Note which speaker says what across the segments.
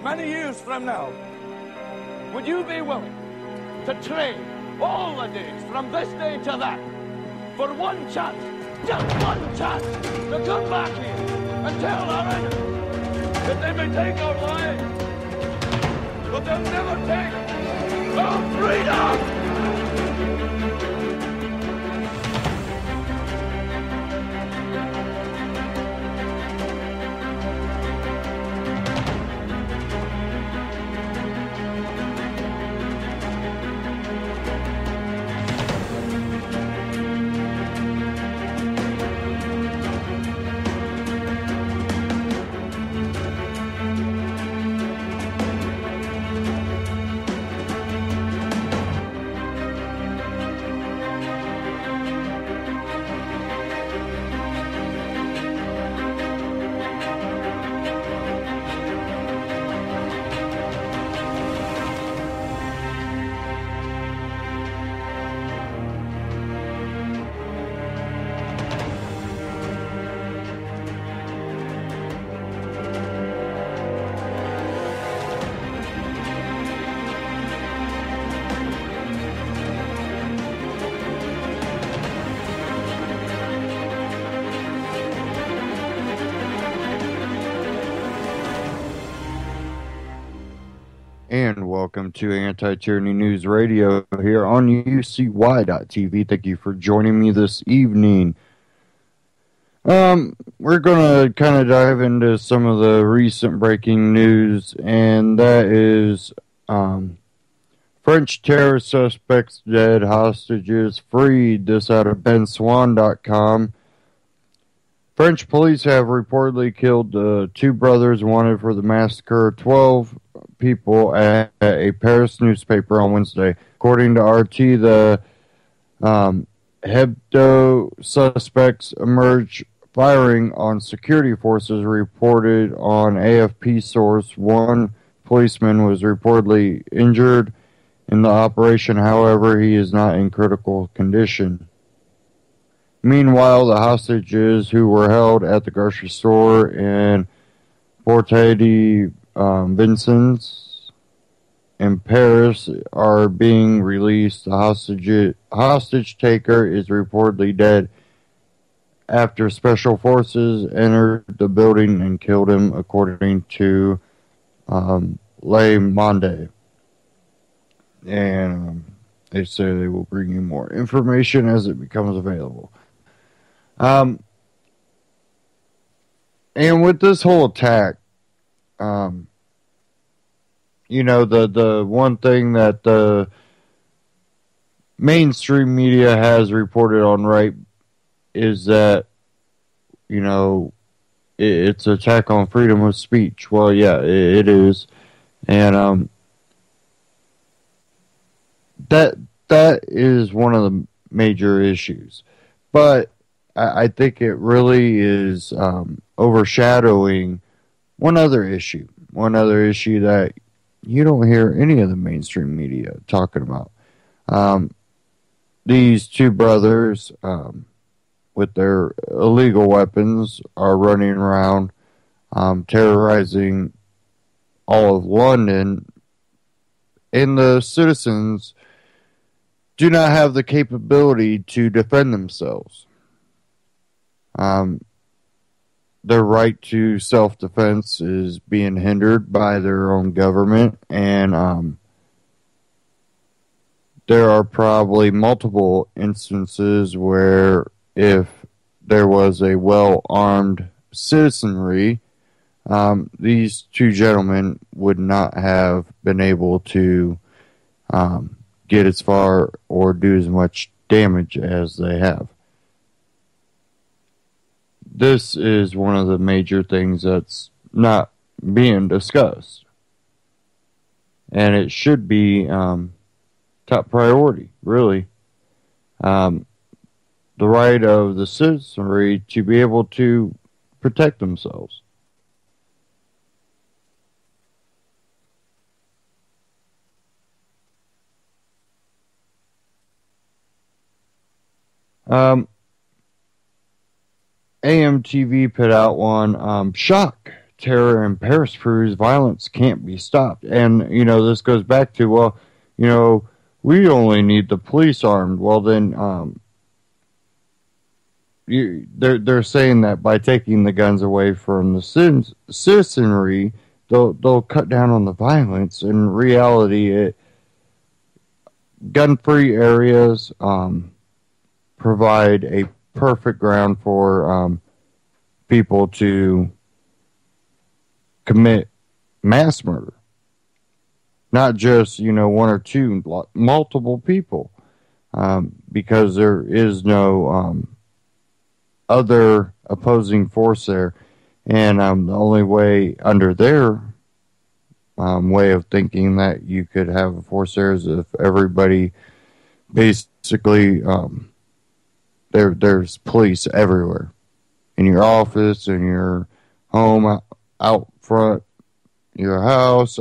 Speaker 1: many years from now, would you be willing to trade all the days from this day to that for one chance, just one chance, to come back here and tell our enemies that they may take our lives, but they'll never take our freedom?
Speaker 2: And welcome to Anti-Tyranny News Radio here on UCY.tv. Thank you for joining me this evening. We're going to kind of dive into some of the recent breaking news, and that is French terror suspects dead, hostages freed. This out of benswan.com. French police have reportedly killed two brothers wanted for the massacre of 12 people at a Paris newspaper on Wednesday. According to RT, the Hebdo suspects emerged firing on security forces, reported on AFP source. One policeman was reportedly injured in the operation. However, he is not in critical condition. Meanwhile, the hostages who were held at the grocery store in Porte de Vincennes in Paris are being released. The hostage taker is reportedly dead after special forces entered the building and killed him, according to Le Monde. And they say they will bring you more information as it becomes available. And with this whole attack, you know, the one thing that the mainstream media has reported on, right, is that, you know, it's an attack on freedom of speech. Well, yeah, it is. And that is one of the major issues. But I think it really is overshadowing one other issue that you don't hear any of the mainstream media talking about. These two brothers, with their illegal weapons, are running around terrorizing all of London, and the citizens do not have the capability to defend themselves. Their right to self-defense is being hindered by their own government, and there are probably multiple instances where if there was a well-armed citizenry, these two gentlemen would not have been able to get as far or do as much damage as they have. This is one of the major things that's not being discussed. And it should be top priority, really. The right of the citizenry to be able to protect themselves. AMTV put out one, shock terror in Paris proves violence can't be stopped. And, this goes back to, well, we only need the police armed. Well, then, they're saying that by taking the guns away from the citizenry, they'll cut down on the violence. In reality, gun-free areas provide a perfect ground for people to commit mass murder. Not just, one or two, multiple people. Because there is no other opposing force there. And the only way under their way of thinking that you could have a force there is if everybody basically, there's police everywhere. In your office, in your home, out front, your house,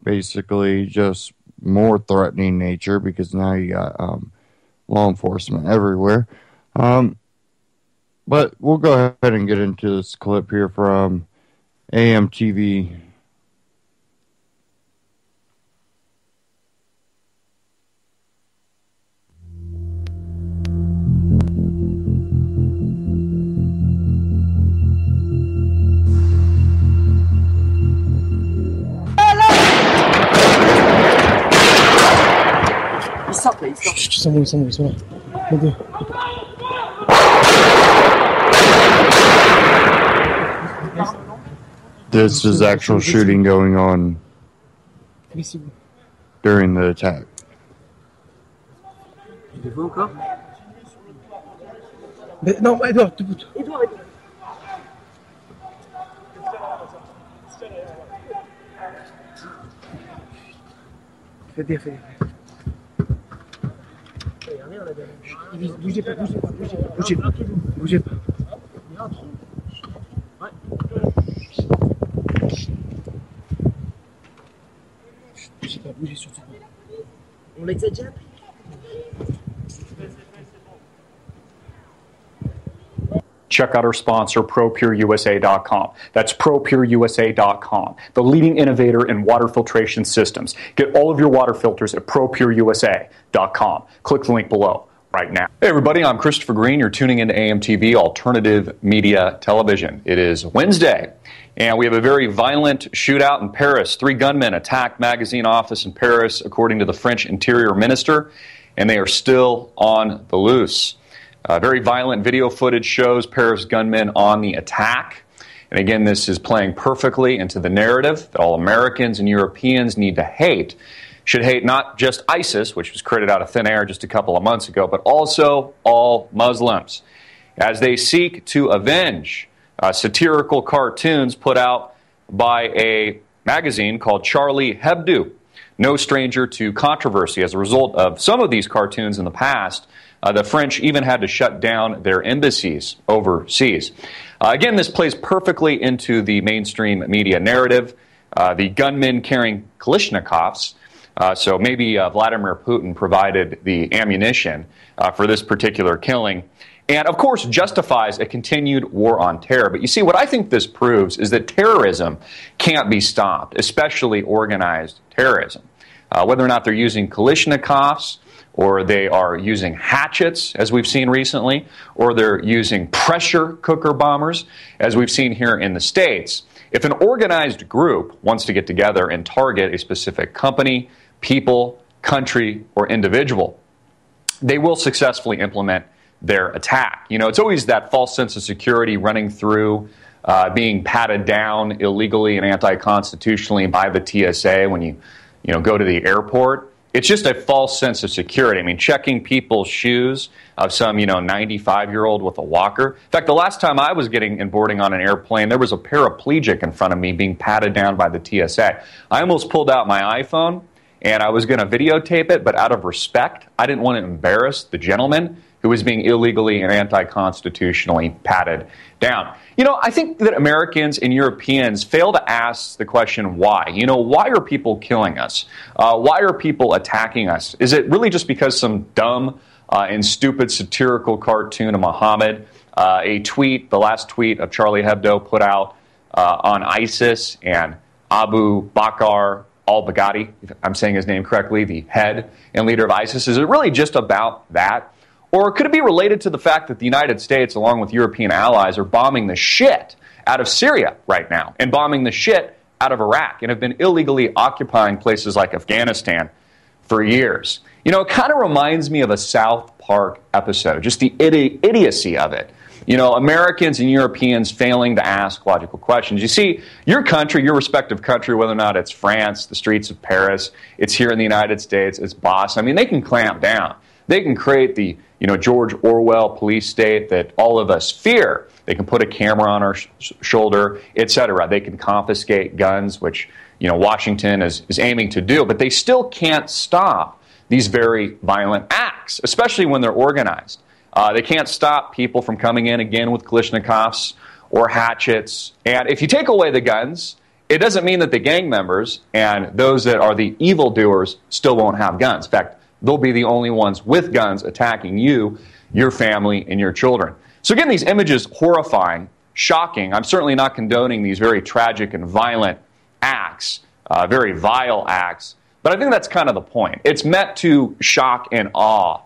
Speaker 2: basically just more threatening nature because now you got law enforcement everywhere. But we'll go ahead and get into this clip here from AMTV.
Speaker 3: Ils sont là. Les deux.
Speaker 2: This is actual shooting going on during the attack.
Speaker 3: Il est beau encore? Non, Edouard, debout. Edouard. Fais gaffe. Bougez pas. Bougez pas. Il y a un trou. Ouais. Bougez surtout pas. On les a déjà pris.
Speaker 4: Check out our sponsor, ProPureUSA.com. That's ProPureUSA.com, the leading innovator in water filtration systems. Get all of your water filters at ProPureUSA.com. Click the link below right now. Hey everybody, I'm Christopher Green. You're tuning into AMTV, Alternative Media Television. It is Wednesday, and we have a very violent shootout in Paris. 3 gunmen attacked magazine office in Paris, according to the French Interior Minister, and they are still on the loose. Very violent video footage shows Paris gunmen on the attack. And again, this is playing perfectly into the narrative that all Americans and Europeans need to hate. Should hate not just ISIS, which was created out of thin air just a couple of months ago, but also all Muslims, as they seek to avenge satirical cartoons put out by a magazine called Charlie Hebdo. No stranger to controversy. As a result of some of these cartoons in the past, the French even had to shut down their embassies overseas. Again, this plays perfectly into the mainstream media narrative. The gunmen carrying Kalashnikovs, so maybe Vladimir Putin provided the ammunition for this particular killing, and of course justifies a continued war on terror. But you see, what I think this proves is that terrorism can't be stopped, especially organized terrorism. Whether or not they're using Kalashnikovs, or they are using hatchets, as we've seen recently, or they're using pressure cooker bombers, as we've seen here in the States. If an organized group wants to get together and target a specific company, people, country, or individual, they will successfully implement their attack. You know, it's always that false sense of security running through being patted down illegally and anti-constitutionally by the TSA when you go to the airport. It's just a false sense of security. I mean, checking people's shoes of some, 95-year-old with a walker. In fact, the last time I was getting and boarding on an airplane, there was a paraplegic in front of me being patted down by the TSA. I almost pulled out my iPhone, and I was going to videotape it, but out of respect, I didn't want to embarrass the gentleman who was being illegally and anti-constitutionally patted down. I think that Americans and Europeans fail to ask the question, why? Why are people killing us? Why are people attacking us? Is it really just because some dumb and stupid satirical cartoon of Muhammad, a tweet, the last tweet of Charlie Hebdo put out on ISIS and Abu Bakr al-Baghdadi, if I'm saying his name correctly, the head and leader of ISIS? Is it really just about that? Or could it be related to the fact that the United States, along with European allies, are bombing the shit out of Syria right now and bombing the shit out of Iraq and have been illegally occupying places like Afghanistan for years? You know, it kind of reminds me of a South Park episode, just the idiocy of it. You know, Americans and Europeans failing to ask logical questions. You see, your country, your respective country, whether or not it's France, the streets of Paris, it's here in the United States, it's Boston. I mean, they can clamp down. They can create the, George Orwell police state that all of us fear. They can put a camera on our shoulder, etc. They can confiscate guns, which, Washington is aiming to do. But they still can't stop these very violent acts, especially when they're organized. They can't stop people from coming in again with Kalashnikovs or hatchets. And if you take away the guns, it doesn't mean that the gang members and those that are the evildoers still won't have guns. In fact, they'll be the only ones with guns attacking you, your family, and your children. So again, these images, horrifying, shocking. I'm certainly not condoning these very tragic and violent acts, very vile acts. But I think that's kind of the point. It's meant to shock and awe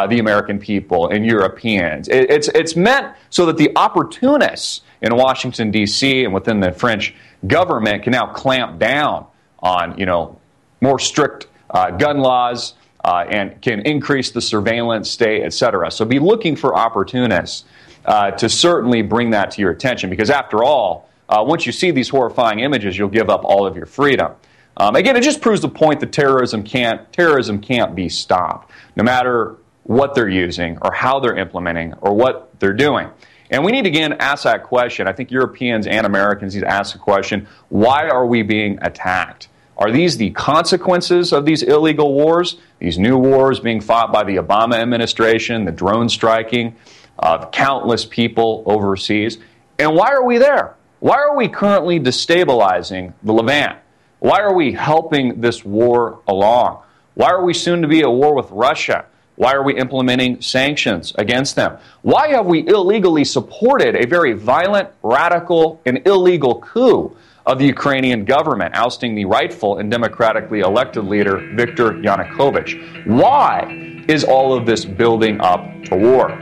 Speaker 4: the American people and Europeans. It's meant so that the opportunists in Washington, D.C. and within the French government can now clamp down on, more strict gun laws and can increase the surveillance state, etc. So be looking for opportunists to certainly bring that to your attention, because after all, once you see these horrifying images, you'll give up all of your freedom. Again, it just proves the point that terrorism can't be stopped, no matter what they're using or how they're implementing or what they're doing. And we need to, again, ask that question. I think Europeans and Americans need to ask the question, why are we being attacked? Are these the consequences of these illegal wars, these new wars being fought by the Obama administration, the drone striking of countless people overseas? And why are we there? Why are we currently destabilizing the Levant? Why are we helping this war along? Why are we soon to be at war with Russia? Why are we implementing sanctions against them? Why have we illegally supported a very violent, radical, and illegal coup of the Ukrainian government, ousting the rightful and democratically elected leader, Viktor Yanukovych? Why is all of this building up to war?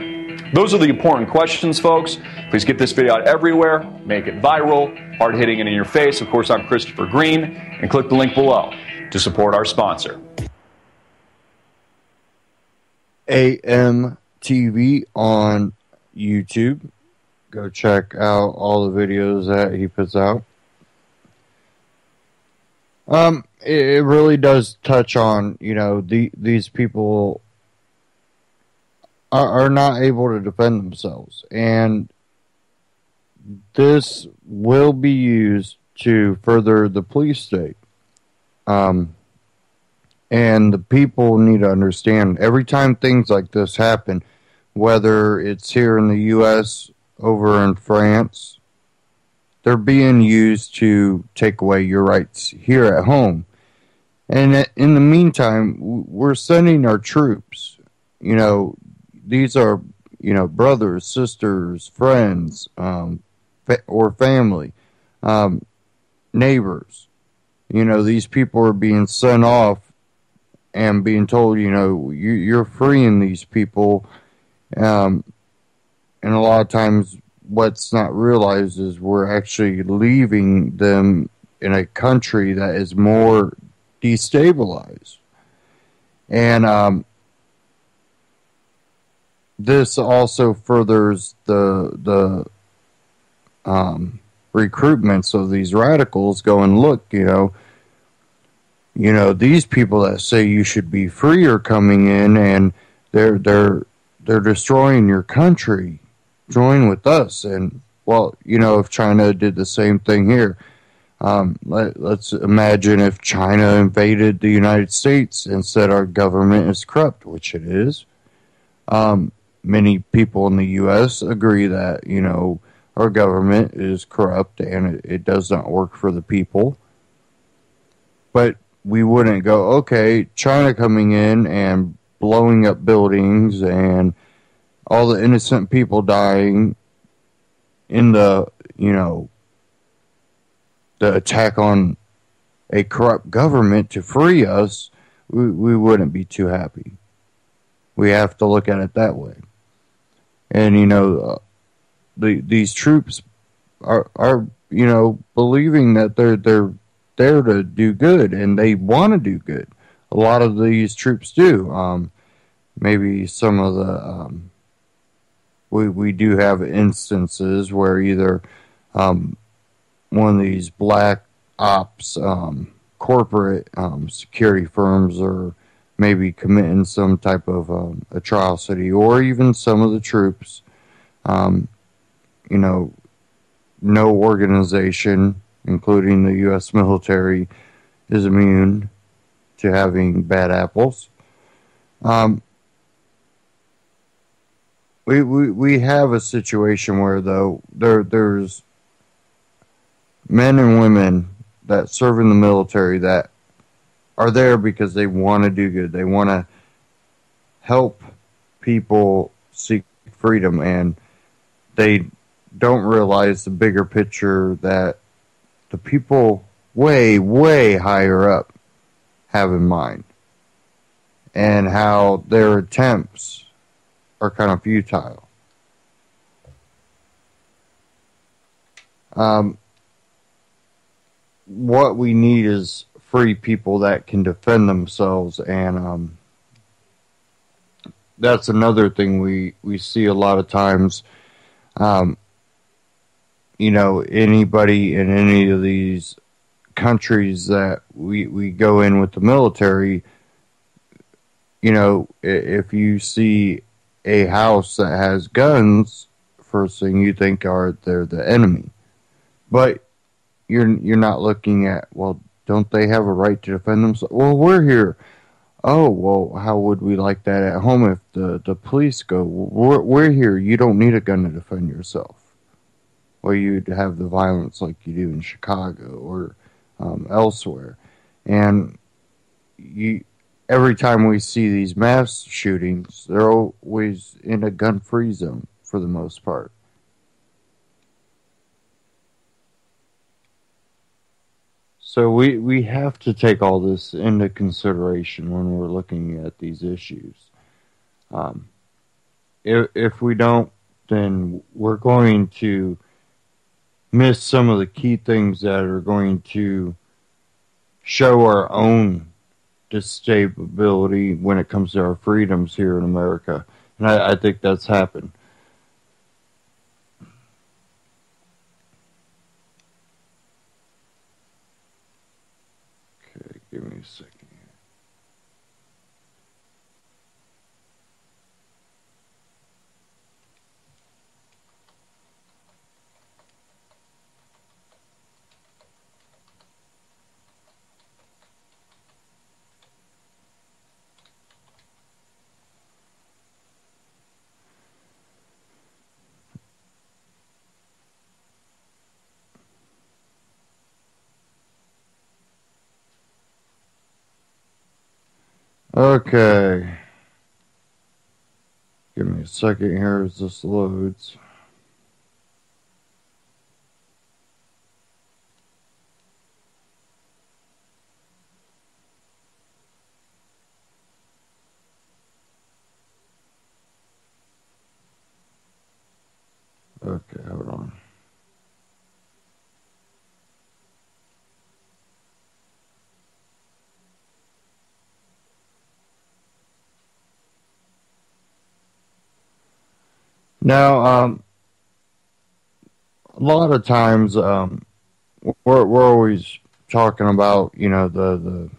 Speaker 4: Those are the important questions, folks. Please get this video out everywhere, make it viral, hard-hitting and in your face. Of course, I'm Christopher Green, and click the link below to support our sponsor.
Speaker 2: AMTV on YouTube. Go check out all the videos that he puts out. It really does touch on, these people are not able to defend themselves. And this will be used to further the police state. And the people need to understand, every time things like this happen, whether it's here in the U.S., over in France, they're being used to take away your rights here at home. And in the meantime, we're sending our troops. These are, brothers, sisters, friends, or family, neighbors. These people are being sent off and being told, you're freeing these people. And a lot of times what's not realized is we're actually leaving them in a country that is more destabilized. And this also furthers the recruitments of these radicals going, look, these people that say you should be free are coming in and they're destroying your country. Join with us. And, well, if China did the same thing here, let's imagine if China invaded the United States and said our government is corrupt, which it is. Many people in the U.S. agree that, our government is corrupt and it does not work for the people. But we wouldn't go, okay, China coming in and blowing up buildings and all the innocent people dying in the, the attack on a corrupt government to free us, we wouldn't be too happy. We have to look at it that way. And, these troops are believing that they're there to do good, and they want to do good. A lot of these troops do. Maybe some of the we do have instances where either one of these black ops corporate security firms are maybe committing some type of atrocity, or even some of the troops. No organization, including the U.S. military, is immune to having bad apples. We have a situation where, though, there's men and women that serve in the military that are there because they want to do good. They want to help people seek freedom, and they don't realize the bigger picture that the people way, way higher up have in mind, and how their attempts are kind of futile. What we need is free people that can defend themselves, and that's another thing we see a lot of times. Anybody in any of these countries that we go in with the military, if you see a house that has guns, first thing you think they're the enemy. But you're not looking at, well, don't they have a right to defend themselves? Well, we're here. Oh, well, how would we like that at home if the police go, we're here, you don't need a gun to defend yourself. Or you'd have the violence like you do in Chicago or elsewhere. And every time we see these mass shootings, they're always in a gun-free zone for the most part. So we have to take all this into consideration when we're looking at these issues. If we don't, then we're going to miss some of the key things that are going to show our own disstability when it comes to our freedoms here in America. And I think that's happened. Okay, give me a second. Okay. Give me a second here as this loads. Okay, hold on. Now, a lot of times, we're always talking about, the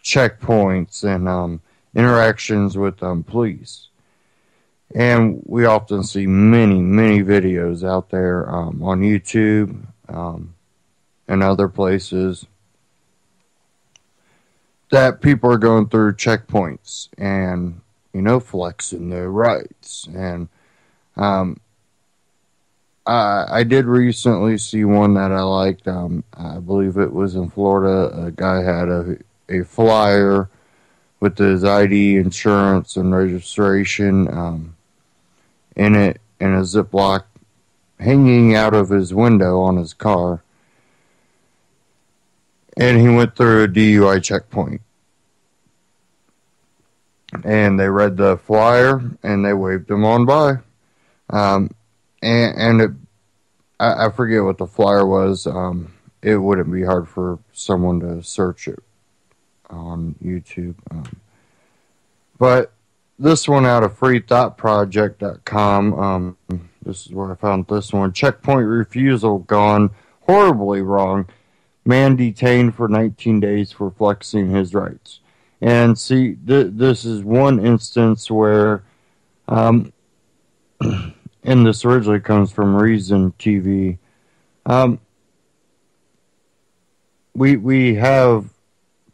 Speaker 2: checkpoints and interactions with police. And we often see many, many videos out there on YouTube and other places that people are going through checkpoints and, flexing their rights. And I did recently see one that I liked. I believe it was in Florida. A guy had a flyer with his ID, insurance, and registration in it, in a Ziploc, hanging out of his window on his car. and he went through a DUI checkpoint. And they read the flyer, and they waved him on by. I forget what the flyer was. It wouldn't be hard for someone to search it on YouTube. But this one out of freethoughtproject.com, this is where I found this one. Checkpoint refusal gone horribly wrong. Man detained for 19 days for flexing his rights. And see, this is one instance where, and this originally comes from Reason TV, we have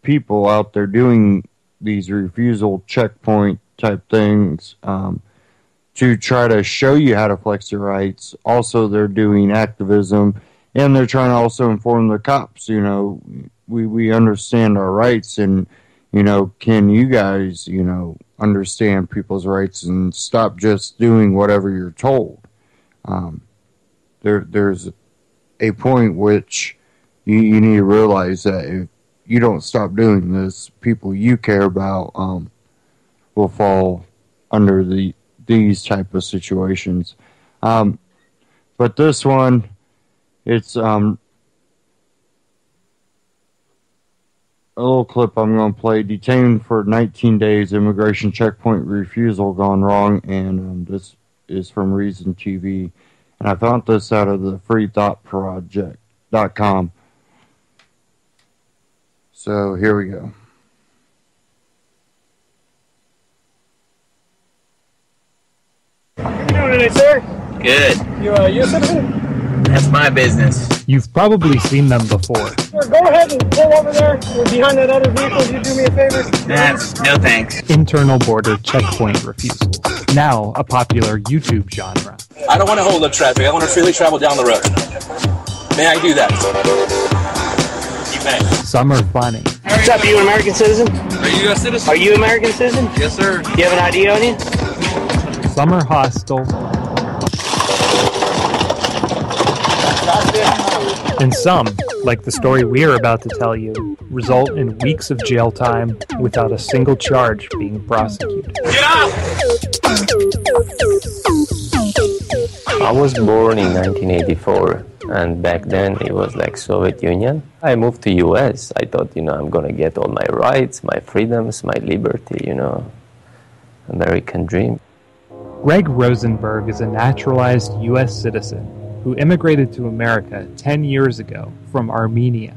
Speaker 2: people out there doing these refusal checkpoint type things to try to show you how to flex your rights. Also, they're doing activism, and they're trying to also inform the cops, you know, we understand our rights, and you know, can you guys, you know, understand people's rights and stop just doing whatever you're told? There's a point which you need to realize that if you don't stop doing this, people you care about will fall under these type of situations. But this one, it's a little clip I'm going to play. Detained for 19 days, immigration checkpoint refusal gone wrong, and this is from Reason TV, and I found this out of the freethoughtproject.com. So here we go.
Speaker 5: How you doing today, sir?
Speaker 6: Good.
Speaker 5: You a U.S. citizen?
Speaker 6: That's my business.
Speaker 7: You've probably seen them before.
Speaker 5: Sir, go ahead and pull over there. We're behind that other vehicle. If you do me a favor.
Speaker 6: No thanks.
Speaker 7: Internal border checkpoint refusals. Now a popular YouTube genre.
Speaker 8: I don't want to hold up traffic. I want to freely travel down the road. May I do that? You may.
Speaker 7: Some are funny.
Speaker 5: What's up? Are you an American citizen?
Speaker 8: Are you a U.S. citizen?
Speaker 5: Are you an American citizen?
Speaker 8: Yes, sir.
Speaker 5: Do you have an ID on you?
Speaker 7: Some are hostile. And some, like the story we're about to tell you, result in weeks of jail time without a single charge being prosecuted.
Speaker 8: Get out!
Speaker 9: I was born in 1984, and back then it was like Soviet Union. I moved to US. I thought, I'm going to get all my rights, my freedoms, my liberty, American dream.
Speaker 7: Greg Rosenberg is a naturalized U.S. citizen who immigrated to America 10 years ago from Armenia.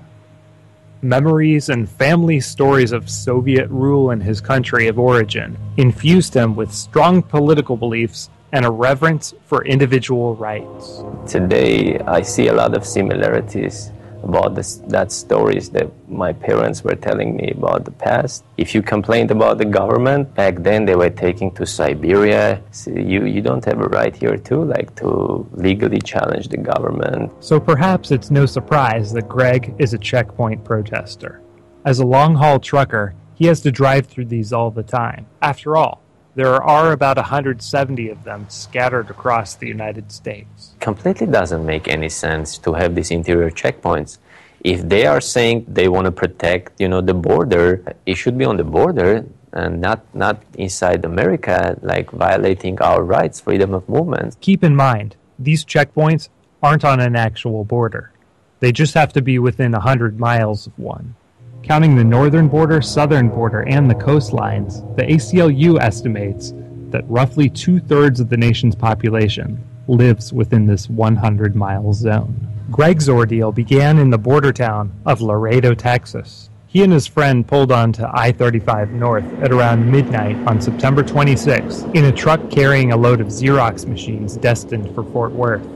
Speaker 7: Memories and family stories of Soviet rule in his country of origin infused him with strong political beliefs and a reverence for individual rights.
Speaker 9: Today, I see a lot of similarities about that stories that my parents were telling me about the past. If you complained about the government, back then they were taking to Siberia. So you don't have a right here too, like to legally challenge the government.
Speaker 7: So perhaps it's no surprise that Greg is a checkpoint protester. As a long-haul trucker, he has to drive through these all the time. After all, there are about 170 of them scattered across the United States.
Speaker 9: Completely doesn't make any sense to have these interior checkpoints. If they are saying they want to protect, the border, it should be on the border and not inside America, like violating our rights, freedom of movement.
Speaker 7: Keep in mind, these checkpoints aren't on an actual border. They just have to be within 100 miles of one. Counting the northern border, southern border, and the coastlines, the ACLU estimates that roughly 2/3 of the nation's population lives within this 100-mile zone. Greg's ordeal began in the border town of Laredo, Texas. He and his friend pulled onto I-35 North at around midnight on September 26 in a truck carrying a load of Xerox machines destined for Fort Worth.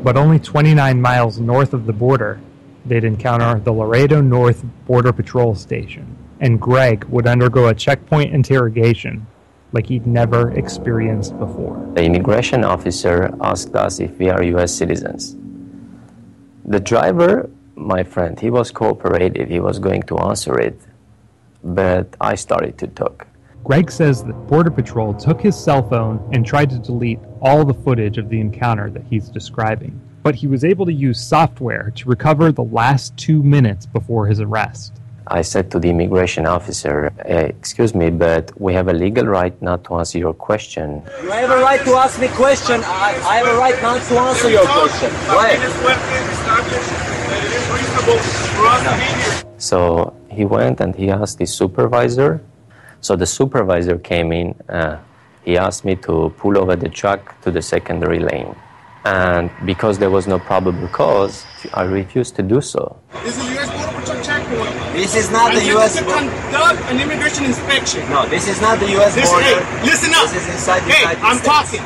Speaker 7: But only 29 miles north of the border, they'd encounter the Laredo North Border Patrol Station, and Greg would undergo a checkpoint interrogation like he'd never experienced before.
Speaker 9: The immigration officer asked us if we are U.S. citizens. The driver, my friend, he was cooperative. He was going to answer it, but I started to talk.
Speaker 7: Greg says that Border Patrol took his cell phone and tried to delete all the footage of the encounter that he's describing. but he was able to use software to recover the last 2 minutes before his arrest.
Speaker 9: I said to the immigration officer, excuse me, but we have a legal right not to answer your question.
Speaker 5: You have a right to ask me question. I have a right not to answer your question. Why?
Speaker 9: So he went and he asked the supervisor. So the supervisor came in. He asked me to pull over the truck to the secondary lane. And because there was no probable cause, I refused to do so.
Speaker 5: This is U.S. Border Patrol checkpoint. This is not the U.S. to conduct an immigration inspection. No, this is not the U.S. border. Hey, listen up. This is inside the United States. I'm talking.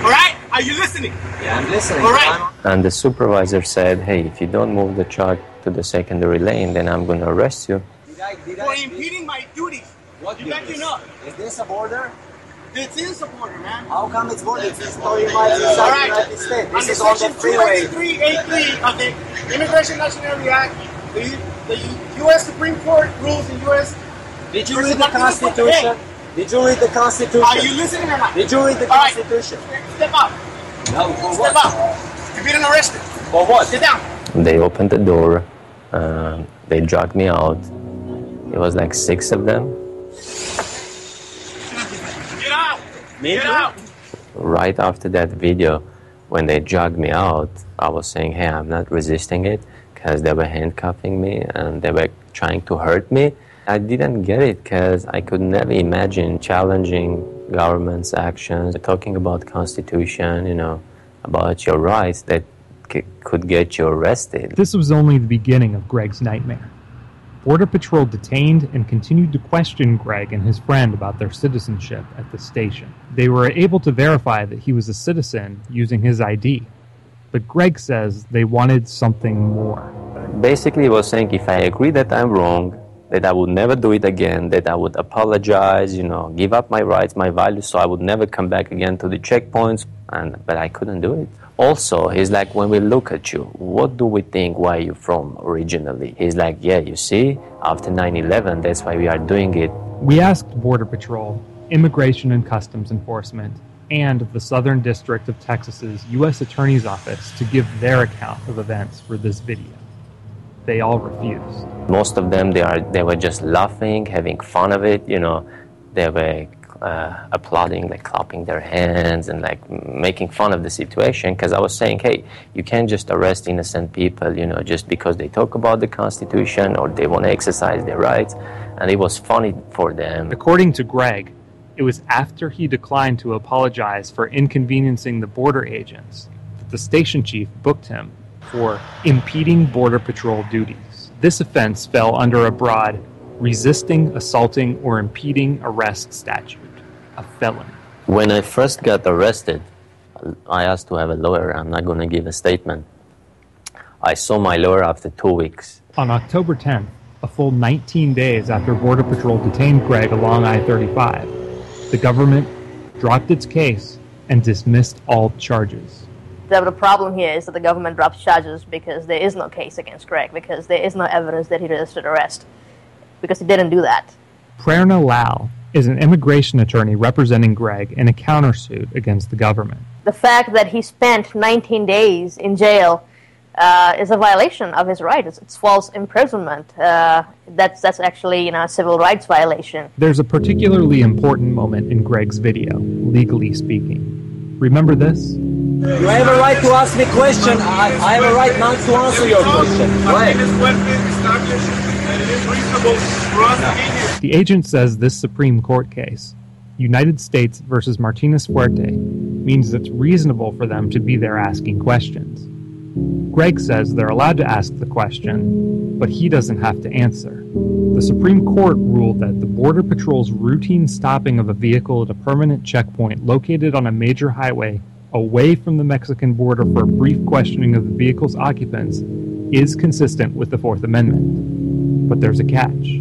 Speaker 5: All right? Are you listening? Yeah, I'm listening. All right.
Speaker 9: And the supervisor said, hey, if you don't move the truck to the secondary lane, then I'm going to arrest you.
Speaker 5: For impeding my duties. What you think you know? Is this a border? It is a border, man. How come it's border? It's 30 miles inside the United States. This is on the freeway. 28383 of the Immigration Nationality Act, the U.S. Supreme Court rules in U.S. Did you read the Constitution? Did you read the Constitution? Are you listening or not? Did you read the Constitution? Step up. No, for what? Step up. You're being arrested. For what? Sit down.
Speaker 9: They opened the door. They dragged me out. It was like 6 of them. Get out! Right after that video, when they dragged me out, I was saying, hey, I'm not resisting it, because they were handcuffing me and they were trying to hurt me. I didn't get it because I could never imagine challenging government's actions, talking about Constitution, about your rights that could get you arrested.
Speaker 7: This was only the beginning of Greg's nightmare. Border Patrol detained and continued to question Greg and his friend about their citizenship at the station. They were able to verify that he was a citizen using his ID, but Greg says they wanted something more.
Speaker 9: Basically, he was saying if I agree that I'm wrong, that I would never do it again, that I would apologize, give up my rights, my values, so I would never come back again to the checkpoints, but I couldn't do it. Also, he's like, when we look at you, what do we think where you're from originally? He's like, yeah, you see, after 9/11, that's why we are doing it.
Speaker 7: We asked Border Patrol, Immigration and Customs Enforcement, and the Southern District of Texas's U.S. Attorney's Office to give their account of events for this video. They all refused.
Speaker 9: Most of them, they were just laughing, having fun of it, They were applauding, like clapping their hands and like making fun of the situation, because I was saying, hey, you can't just arrest innocent people, just because they talk about the Constitution or they want to exercise their rights. And it was funny for them.
Speaker 7: According to Greg, it was after he declined to apologize for inconveniencing the border agents that the station chief booked him for impeding Border Patrol duties. This offense fell under a broad resisting, assaulting, or impeding arrest statute, a felony.
Speaker 9: When I first got arrested, I asked to have a lawyer. I'm not going to give a statement. I saw my lawyer after 2 weeks.
Speaker 7: On October 10th, a full 19 days after Border Patrol detained Greg along I-35, the government dropped its case and dismissed all charges.
Speaker 10: The problem here is that the government drops charges because there is no case against Greg, because there is no evidence that he resisted arrest, because he didn't do that.
Speaker 7: Prerna Lal is an immigration attorney representing Greg in a countersuit against the government.
Speaker 10: The fact that he spent 19 days in jail is a violation of his rights. It's false imprisonment. That's actually a civil rights violation.
Speaker 7: There's a particularly important moment in Greg's video, legally speaking. Remember this?
Speaker 5: You have a right to ask me question. I have a right not to answer your question. Why?
Speaker 7: The agent says this Supreme Court case, United States versus Martinez Fuerte, means it's reasonable for them to be there asking questions. Greg says they're allowed to ask the question, but he doesn't have to answer. The Supreme Court ruled that the Border Patrol's routine stopping of a vehicle at a permanent checkpoint located on a major highway away from the Mexican border for a brief questioning of the vehicle's occupants is consistent with the Fourth Amendment. But there's a catch.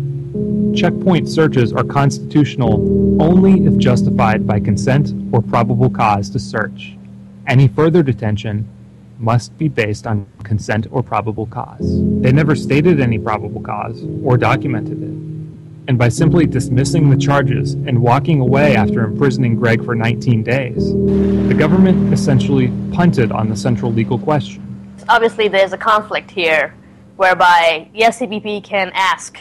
Speaker 7: Checkpoint searches are constitutional only if justified by consent or probable cause to search. Any further detention must be based on consent or probable cause. They never stated any probable cause or documented it. And by simply dismissing the charges and walking away after imprisoning Greg for 19 days, the government essentially punted on the central legal question.
Speaker 10: obviously there's a conflict here, whereby yes, CBP can ask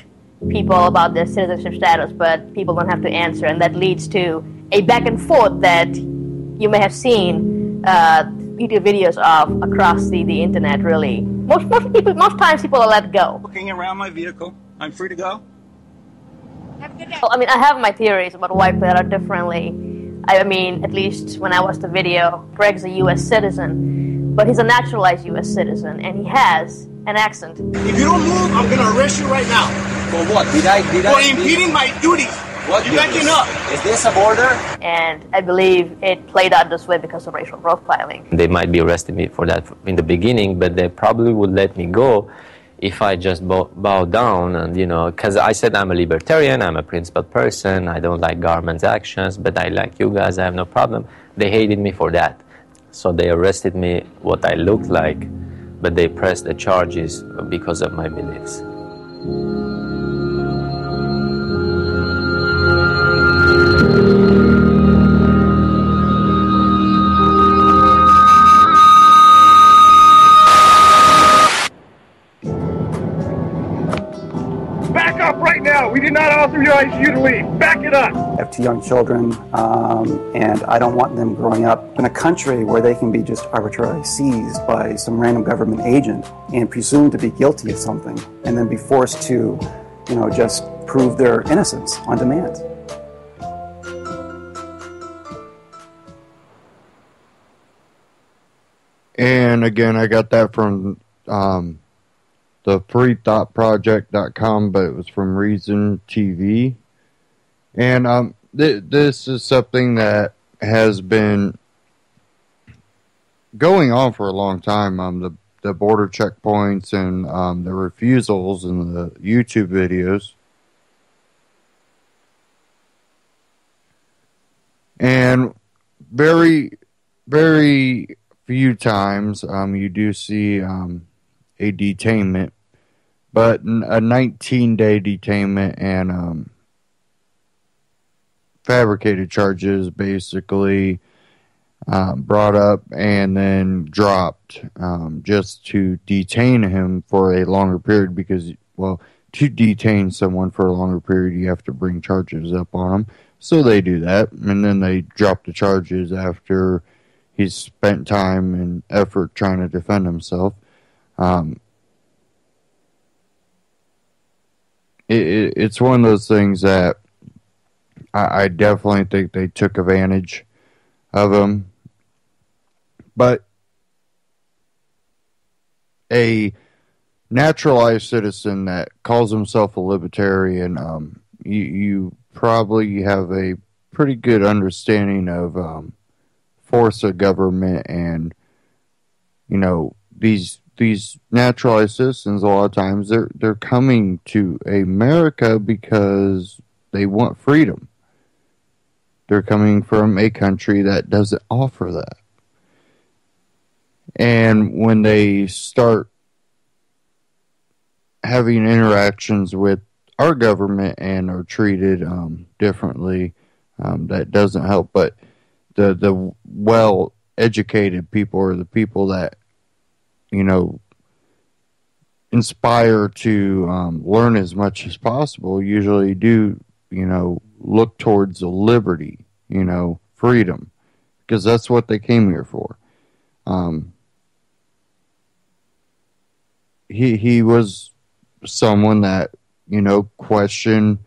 Speaker 10: people about their citizenship status, but people don't have to answer, and that leads to a back and forth that you may have seen YouTube videos of across the internet. Really, most times people are let go.
Speaker 5: Looking around my vehicle, I'm free to go.
Speaker 10: Well, I mean, I have my theories about why play it out differently. I mean, at least when I watched the video, Greg's a U.S. citizen, but he's a naturalized U.S. citizen, and he has an accent.
Speaker 5: If you don't move, I'm gonna arrest you right now.
Speaker 6: For what?
Speaker 5: For impeding my duties.
Speaker 6: What?
Speaker 5: You backing up?
Speaker 6: Is this a border?
Speaker 10: And I believe it played out this way because of racial profiling.
Speaker 9: They might be arresting me for that in the beginning, but they probably would let me go if I just bow down, and because I said I'm a libertarian, I'm a principled person, I don't like government's actions, but I like you guys, I have no problem. They hated me for that. So they arrested me what I looked like, but they pressed the charges because of my beliefs.
Speaker 1: We did not authorize you to leave. Back it up.
Speaker 11: I have 2 young children, and I don't want them growing up in a country where they can be just arbitrarily seized by some random government agent and presumed to be guilty of something, and then be forced to, just prove their innocence on demand.
Speaker 2: And again, I got that from the freethoughtproject.com, but it was from Reason TV. And this is something that has been going on for a long time. The border checkpoints and the refusals in the YouTube videos. And very, very few times you do see a detainment, but a 19-day detainment and fabricated charges basically brought up and then dropped just to detain him for a longer period because, well, to detain someone for a longer period, you have to bring charges up on them. So they do that, and then they drop the charges after he's spent time and effort trying to defend himself. It's one of those things that I definitely think they took advantage of him. But a naturalized citizen that calls himself a libertarian, you probably have a pretty good understanding of force of government and, these naturalized citizens, a lot of times they're coming to America because they want freedom. They're coming from a country that doesn't offer that. And when they start having interactions with our government and are treated differently, that doesn't help. But the well-educated people or the people that inspire to learn as much as possible usually do, look towards the liberty, freedom, because that's what they came here for. He was someone that, questioned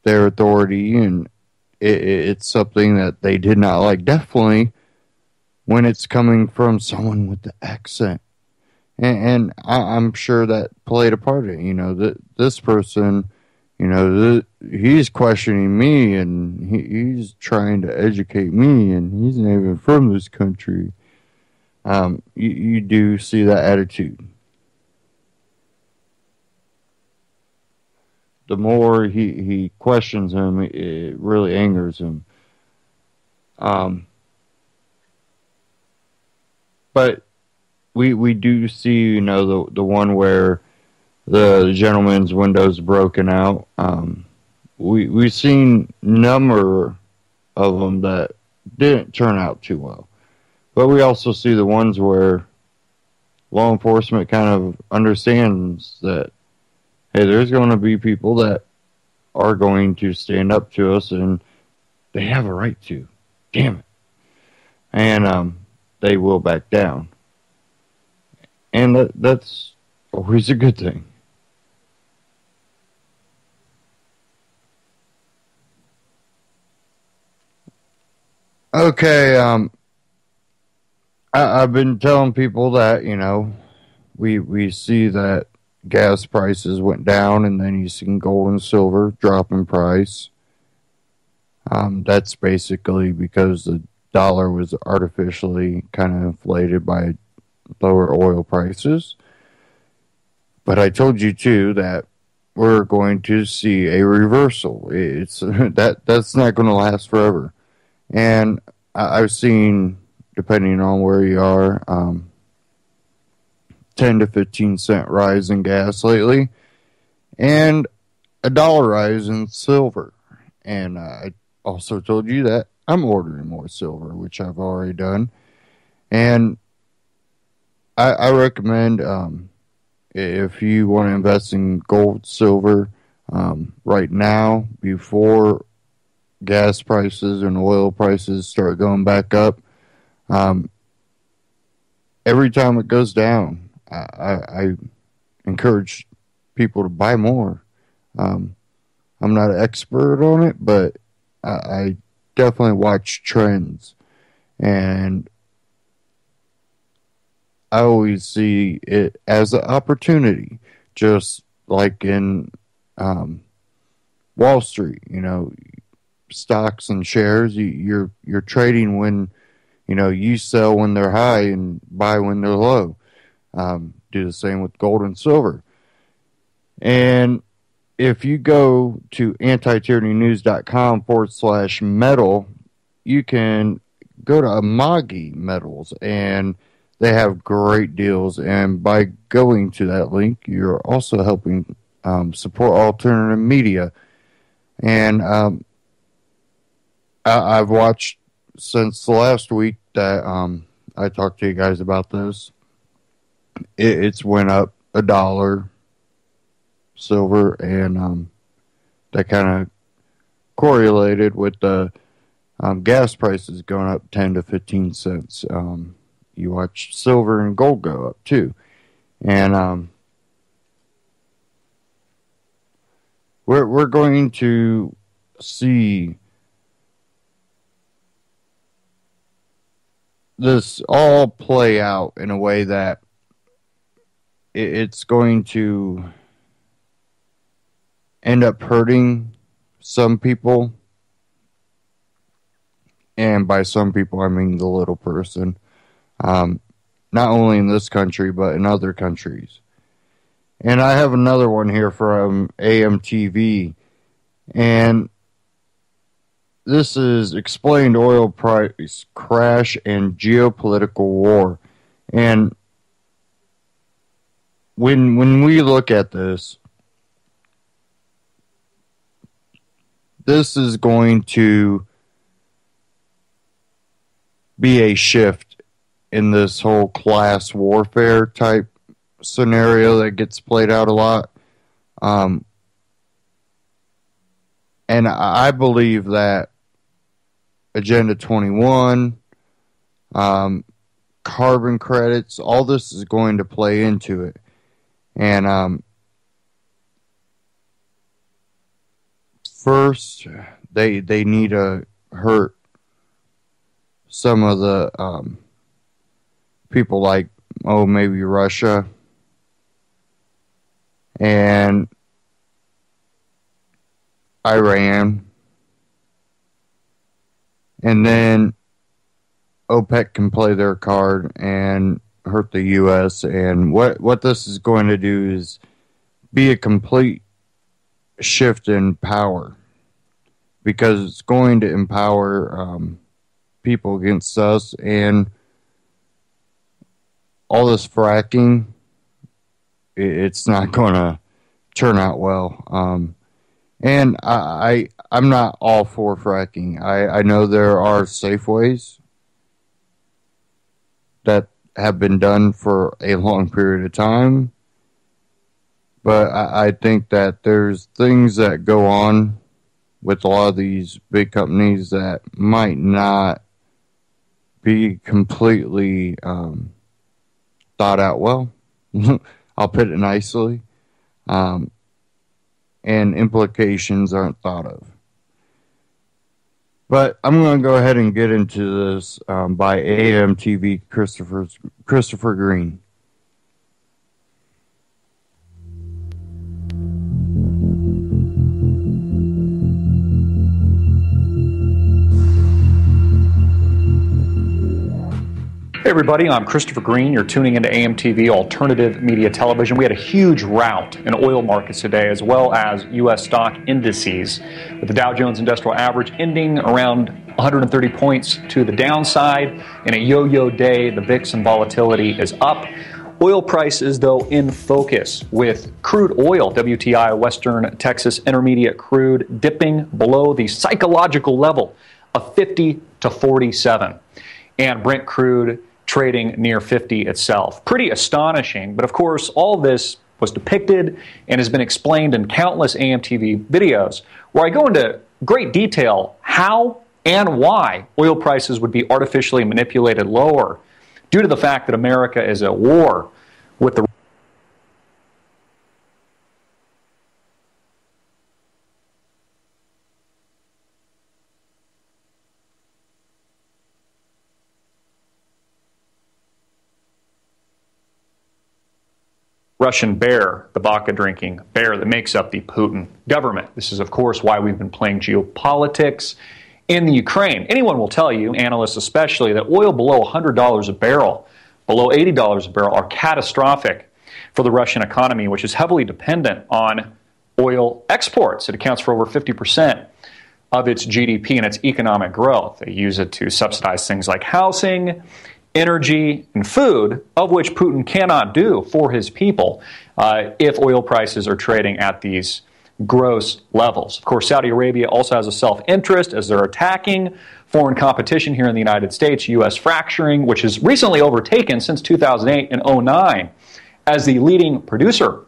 Speaker 2: their authority, and it's something that they did not like. Definitely when it's coming from someone with the accent. And I'm sure that played a part in it. This person, he's questioning me, and he's trying to educate me, and he's not even from this country. You do see that attitude. The more he questions him, it really angers him. But we do see, the one where the gentleman's window's broken out. We've seen a number of them that didn't turn out too well. But we also see the ones where law enforcement kind of understands that, hey, there's going to be people that are going to stand up to us, and they have a right to. Damn it. And they will back down. And that's always a good thing. Okay, I've been telling people that, we see that gas prices went down, and then you see gold and silver drop in price. That's basically because the dollar was artificially kind of inflated by lower oil prices. But I told you too that we're going to see a reversal. It's that's not going to last forever. And I've seen, depending on where you are, 10 to 15 cent rise in gas lately, and $1 rise in silver. And I also told you that I'm ordering more silver, which I've already done. And I recommend, if you want to invest in gold, silver, right now, before gas prices and oil prices start going back up, every time it goes down, I encourage people to buy more. I'm not an expert on it, but I definitely watch trends, and I always see it as an opportunity, just like in Wall Street. Stocks and shares, you're trading when you sell when they're high and buy when they're low. Do the same with gold and silver. And if you go to antityrannynews.com/metal, you can go to Amagi Metals, and they have great deals. And by going to that link, you're also helping support alternative media. And I've watched since the last week that I talked to you guys about this. It's went up $1 silver, and that kind of correlated with the gas prices going up 10 to 15 cents. You watch silver and gold go up too. And we're going to see this all play out in a way that it's going to end up hurting some people. And by some people, I mean the little person. Not only in this country, but in other countries. And I have another one here from AMTV. And this is explained oil price crash and geopolitical war. And when we look at this, this is going to be a shift in this whole class warfare type scenario that gets played out a lot. And I believe that Agenda 21, carbon credits, all this is going to play into it. And first, they need to hurt some of the people like, maybe Russia and Iran. And then OPEC can play their card and hurt the U.S. And what this is going to do is be a complete shift in power, because it's going to empower people against us. And all this fracking, it's not going to turn out well. And I'm not all for fracking. I know there are safe ways. that have been done for a long period of time. But I think that there's things that go on with a lot of these big companies that might not be completely thought out well. I'll put it nicely. And implications aren't thought of. But I'm going to go ahead and get into this by AMTV Christopher Green.
Speaker 4: Hey everybody, I'm Christopher Green. You're tuning into AMTV Alternative Media Television. We had a huge rout in oil markets today, as well as U.S. stock indices, with the Dow Jones Industrial Average ending around 130 points to the downside. In a yo-yo day, the VIX and volatility is up. Oil prices, though, in focus, with crude oil, WTI, Western Texas Intermediate crude, dipping below the psychological level of 50 to 47. And Brent crude trading near 50 itself. Pretty astonishing, but of course all this was depicted and has been explained in countless AMTV videos where I go into great detail how and why oil prices would be artificially manipulated lower due to the fact that America is at war with the Russian bear, the vodka drinking bear that makes up the Putin government. This is, of course, why we've been playing geopolitics in the Ukraine. Anyone will tell you, analysts especially, that oil below $100 a barrel, below $80 a barrel, are catastrophic for the Russian economy, which is heavily dependent on oil exports. It accounts for over 50% of its GDP and its economic growth. They use it to subsidize things like housing, energy, and food, of which Putin cannot do for his people if oil prices are trading at these gross levels. Of course, Saudi Arabia also has a self-interest as they're attacking foreign competition here in the United States, U.S. fracturing, which has recently overtaken since 2008 and 2009 as the leading producer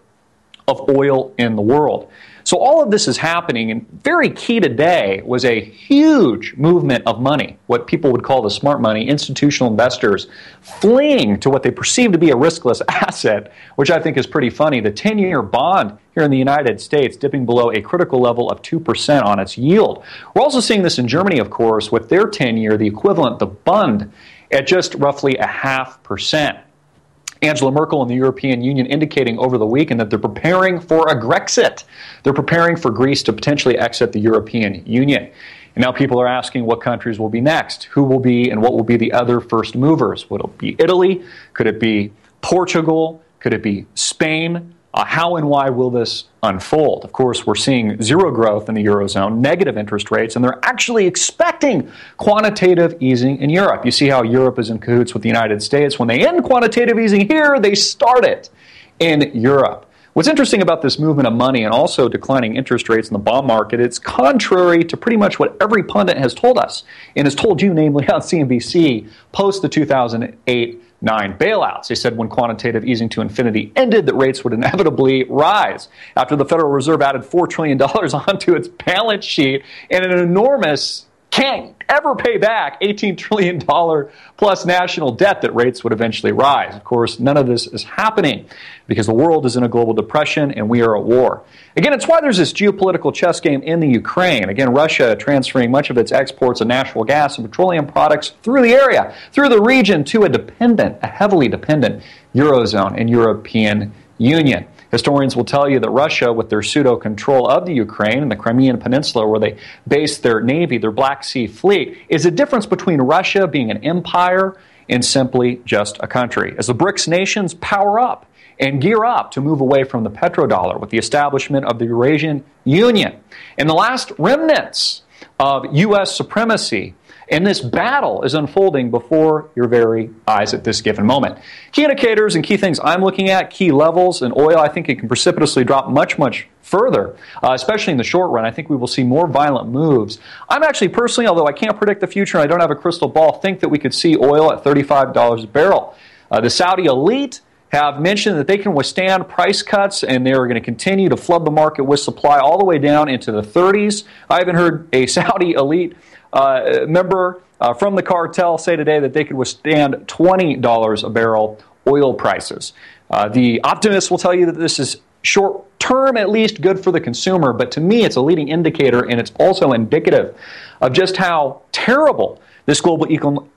Speaker 4: of oil in the world. So all of this is happening, and very key today was a huge movement of money, what people would call the smart money, institutional investors fleeing to what they perceive to be a riskless asset, which I think is pretty funny. The 10-year bond here in the United States dipping below a critical level of 2% on its yield. We're also seeing this in Germany, of course, with their 10-year, the equivalent, the Bund, at just roughly 0.5%. Angela Merkel and the European Union indicating over the weekend that they're preparing for a Grexit. They're preparing for Greece to potentially exit the European Union. And now people are asking what countries will be next, who will be and what will be the other first movers. Will it be Italy? Could it be Portugal? Could it be Spain? How and why will this unfold? Of course, we're seeing zero growth in the Eurozone, negative interest rates, and they're actually expecting quantitative easing in Europe. You see how Europe is in cahoots with the United States. When they end quantitative easing here, they start it in Europe. What's interesting about this movement of money and also declining interest rates in the bond market, it's contrary to pretty much what every pundit has told us and has told you, namely on CNBC, post the 2008 9 bailouts. They said when quantitative easing to infinity ended, that rates would inevitably rise. After the Federal Reserve added $4 trillion onto its balance sheet and an enormous, can't ever pay back $18 trillion plus national debt, that rates would eventually rise. Of course, none of this is happening because the world is in a global depression and we are at war. Again, it's why there's this geopolitical chess game in the Ukraine. Again, Russia transferring much of its exports of natural gas and petroleum products through the area, through the region, to a heavily dependent Eurozone and European Union. Historians will tell you that Russia, with their pseudo-control of the Ukraine and the Crimean Peninsula, where they base their navy, their Black Sea Fleet, is a difference between Russia being an empire and simply just a country. As the BRICS nations power up and gear up to move away from the petrodollar with the establishment of the Eurasian Union, and the last remnants of U.S. supremacy And this battle is unfolding before your very eyes at this given moment. Key indicators and key things I'm looking at, key levels in oil, I think it can precipitously drop much, much further, especially in the short run. I think we will see more violent moves. I'm actually personally, although I can't predict the future and I don't have a crystal ball, think that we could see oil at $35 a barrel. The Saudi elite have mentioned that they can withstand price cuts and they're going to continue to flood the market with supply all the way down into the 30s. I even heard a Saudi elite member from the cartel say today that they could withstand $20 a barrel oil prices. The optimists will tell you that this is short term, at least, good for the consumer, but to me it's a leading indicator and it's also indicative of just how terrible this global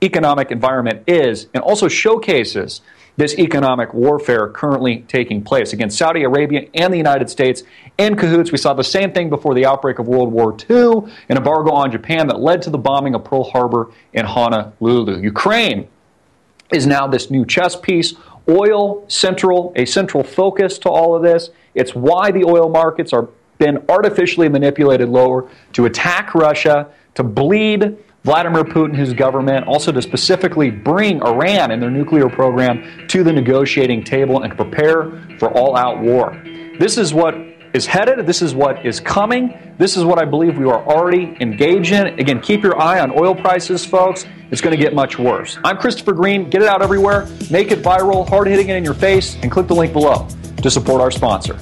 Speaker 4: economic environment is, and also showcases this economic warfare currently taking place against Saudi Arabia and the United States in cahoots. We saw the same thing before the outbreak of World War II, an embargo on Japan that led to the bombing of Pearl Harbor and Honolulu. Ukraine is now this new chess piece. Oil, a central focus to all of this. It's why the oil markets are been artificially manipulated lower to attack Russia, to bleed Vladimir Putin, his government, also to specifically bring Iran and their nuclear program to the negotiating table and to prepare for all-out war. This is what is headed. This is what is coming. This is what I believe we are already engaged in. Again, keep your eye on oil prices, folks. It's going to get much worse. I'm Christopher Green. Get it out everywhere. Make it viral, hard-hitting it in your face, and click the link below to support our sponsor.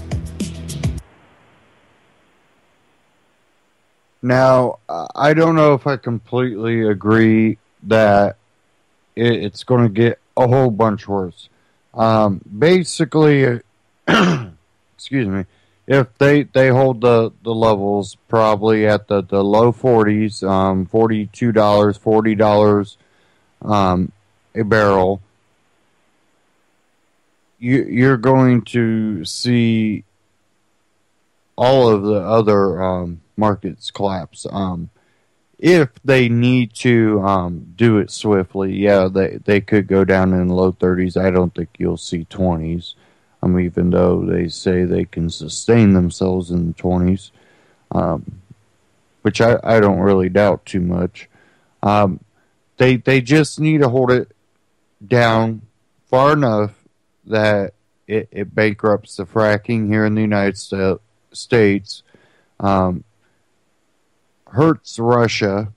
Speaker 2: Now, I don't know if I completely agree that it's going to get a whole bunch worse. Basically, excuse me, if they hold the levels probably at the low 40s, $42, $40 a barrel, you're going to see all of the other markets collapse. If they need to do it swiftly, yeah, they could go down in the low 30s. I don't think you'll see 20s, even though they say they can sustain themselves in the 20s, which I don't really doubt too much. They just need to hold it down far enough that it bankrupts the fracking here in the United States, hurts Russia,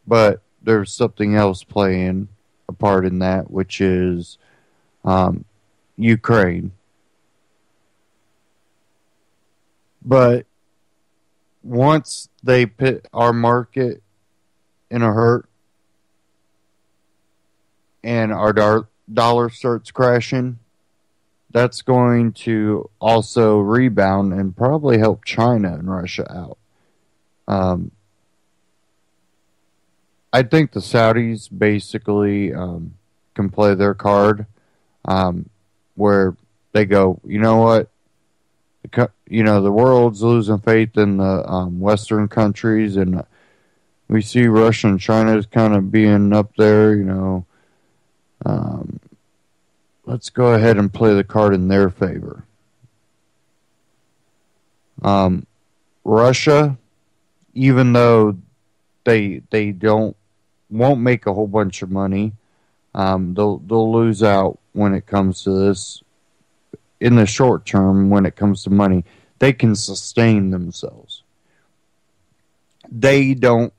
Speaker 2: but there's something else playing a part in that, which is Ukraine. But once they put our market in a hurt and our dollar starts crashing, that's going to also rebound and probably help China and Russia out. I think the Saudis basically can play their card where they go, you know what? The world's losing faith in the Western countries, and we see Russia and China as kind of being up there, let's go ahead and play the card in their favor. Russia, even though they won't make a whole bunch of money, they'll lose out when it comes to this. In the short term, when it comes to money, they can sustain themselves. They don't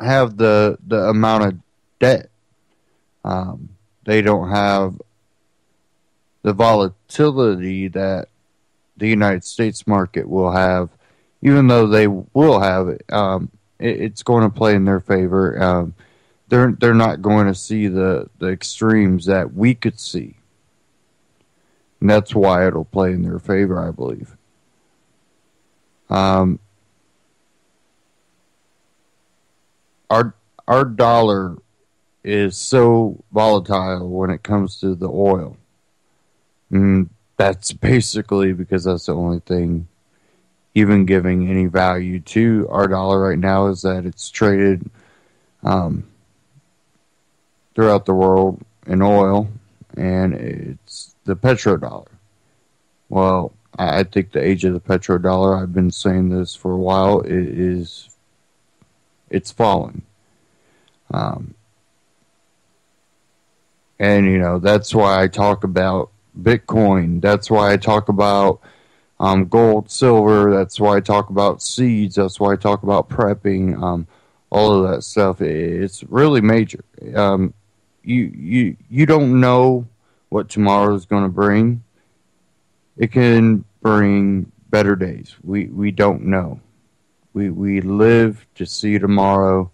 Speaker 2: have the amount of debt. They don't have the volatility that the United States market will have. Even though they will have it, it's going to play in their favor. They're not going to see the extremes that we could see. And that's why it'll play in their favor, I believe. Our dollar is so volatile when it comes to the oil. And that's basically because that's the only thing even giving any value to our dollar right now is that it's traded throughout the world in oil, and it's the petrodollar. Well, I think the age of the petrodollar, I've been saying this for a while, it's falling. And, you know, that's why I talk about Bitcoin. That's why I talk about gold, silver. That's why I talk about seeds. That's why I talk about prepping. All of that stuff. It's really major. You don't know what tomorrow is going to bring. It can bring better days. We don't know. We live to see tomorrow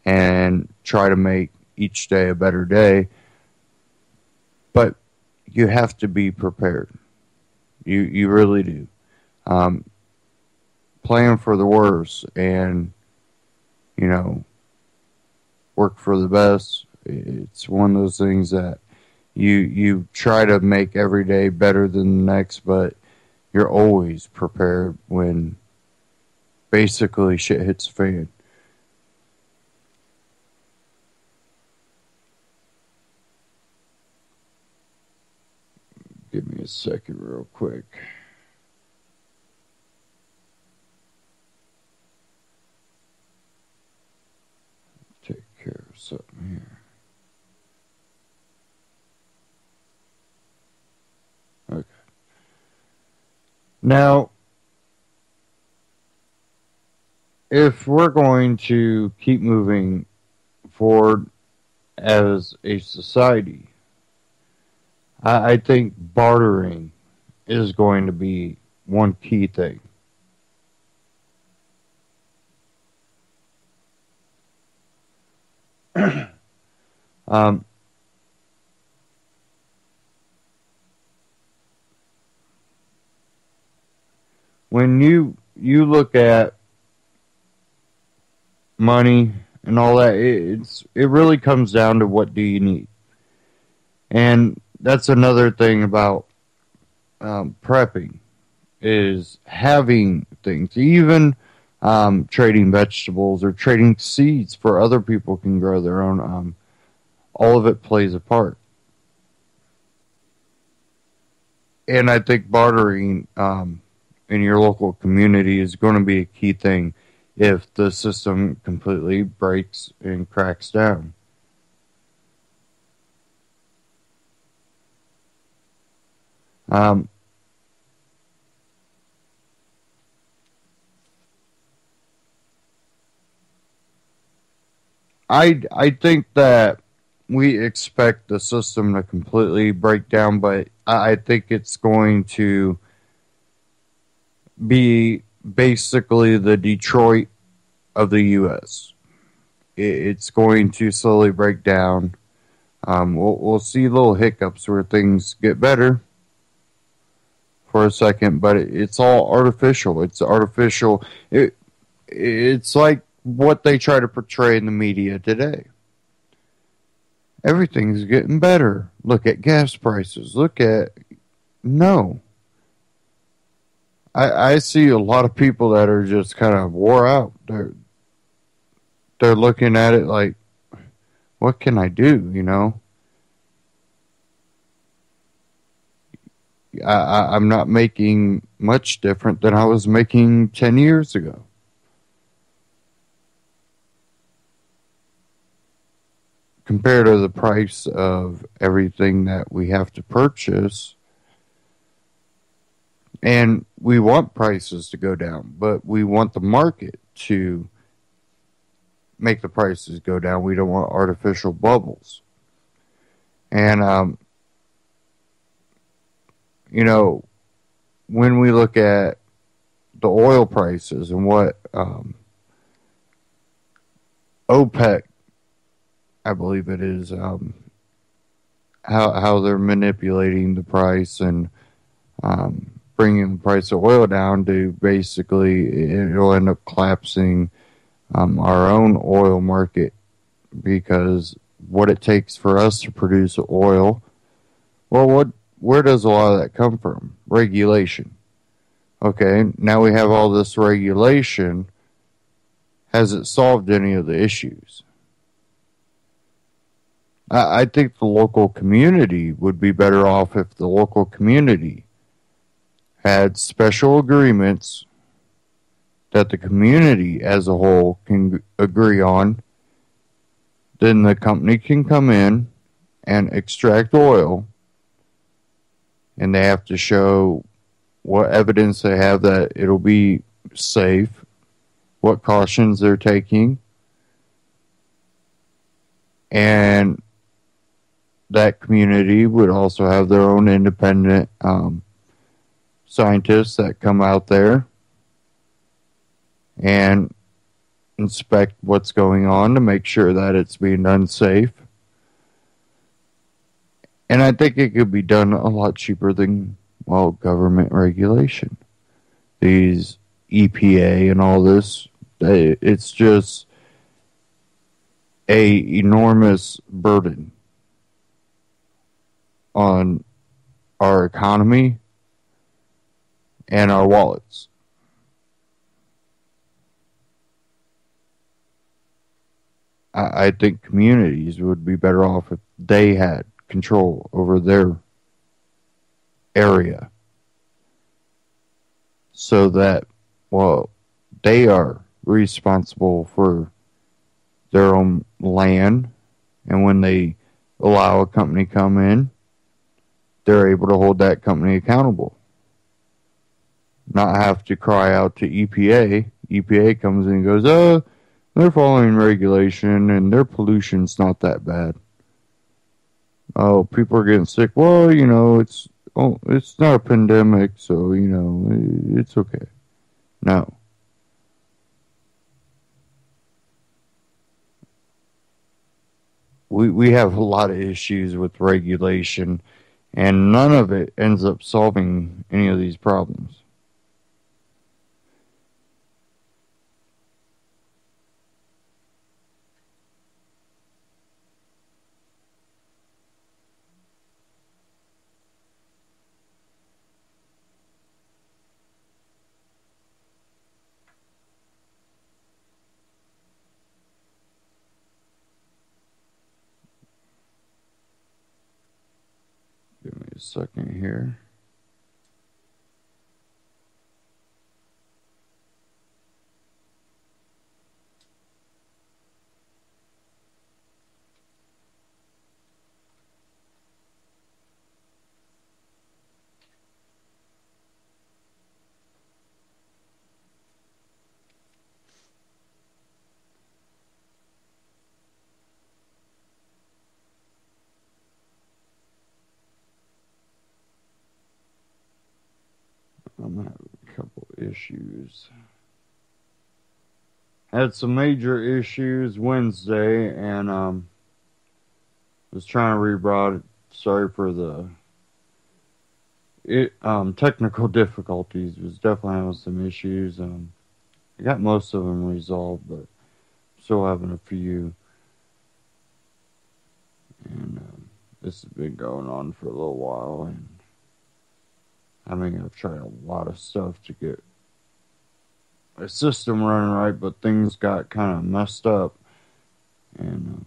Speaker 2: and try to make each day a better day. But you have to be prepared. You really do. Plan for the worst and, you know, work for the best. It's one of those things that you try to make every day better than the next, but you're always prepared when basically shit hits the fan. Give me a second real quick. Take care of something here. Okay. Now, if we're going to keep moving forward as a society, I think bartering is going to be one key thing. When you look at money and all that, it really comes down to what do you need. And that's another thing about prepping is having things, even trading vegetables or trading seeds for other people can grow their own. All of it plays a part. And I think bartering in your local community is going to be a key thing if the system completely breaks and cracks down. I think that we expect the system to completely break down, but I think it's going to be basically the Detroit of the U.S. It's going to slowly break down. We'll see little hiccups where things get better for a second, but it's all artificial. It's artificial. It's like what they try to portray in the media today. Everything's getting better. Look at gas prices. No. I see a lot of people that are just kind of wore out. They're looking at it like, what can I do, you know? I'm not making much different than I was making 10 years ago. Compared to the price of everything that we have to purchase. And we want prices to go down, but we want the market to make the prices go down. We don't want artificial bubbles. And, you know, when we look at the oil prices and what OPEC, I believe it is, how they're manipulating the price and bringing the price of oil down to basically it'll end up collapsing our own oil market, because what it takes for us to produce oil, well, where does a lot of that come from? Regulation. Okay, now we have all this regulation. Has it solved any of the issues? I think the local community would be better off if the local community had special agreements that the community as a whole can agree on then the company can come in and extract oil, and they have to show what evidence they have that it'll be safe, what cautions they're taking, and that community would also have their own independent scientists that come out there and inspect what's going on to make sure that it's being done safe. And I think it could be done a lot cheaper than, well, government regulation. These EPA and all this, it's just a enormous burden on our economy and our wallets. I think communities would be better off if they had control over their area, so that, well, they are responsible for their own land, and when they allow a company come in, they're able to hold that company accountable. Not have to cry out to EPA. EPA comes in and goes, oh, they're following regulation and their pollution's not that bad. Oh, people are getting sick. Well, you know, it's not a pandemic, so, you know, it's okay. No. We have a lot of issues with regulation, and none of it ends up solving any of these problems. Give me a second here. I'm having a couple issues. Had some major issues Wednesday, and was trying to reroute it. Sorry for the technical difficulties. Was definitely having some issues. I got most of them resolved, but still having a few. And this has been going on for a little while, and I mean, I've tried a lot of stuff to get my system running right, but things got kind of messed up. And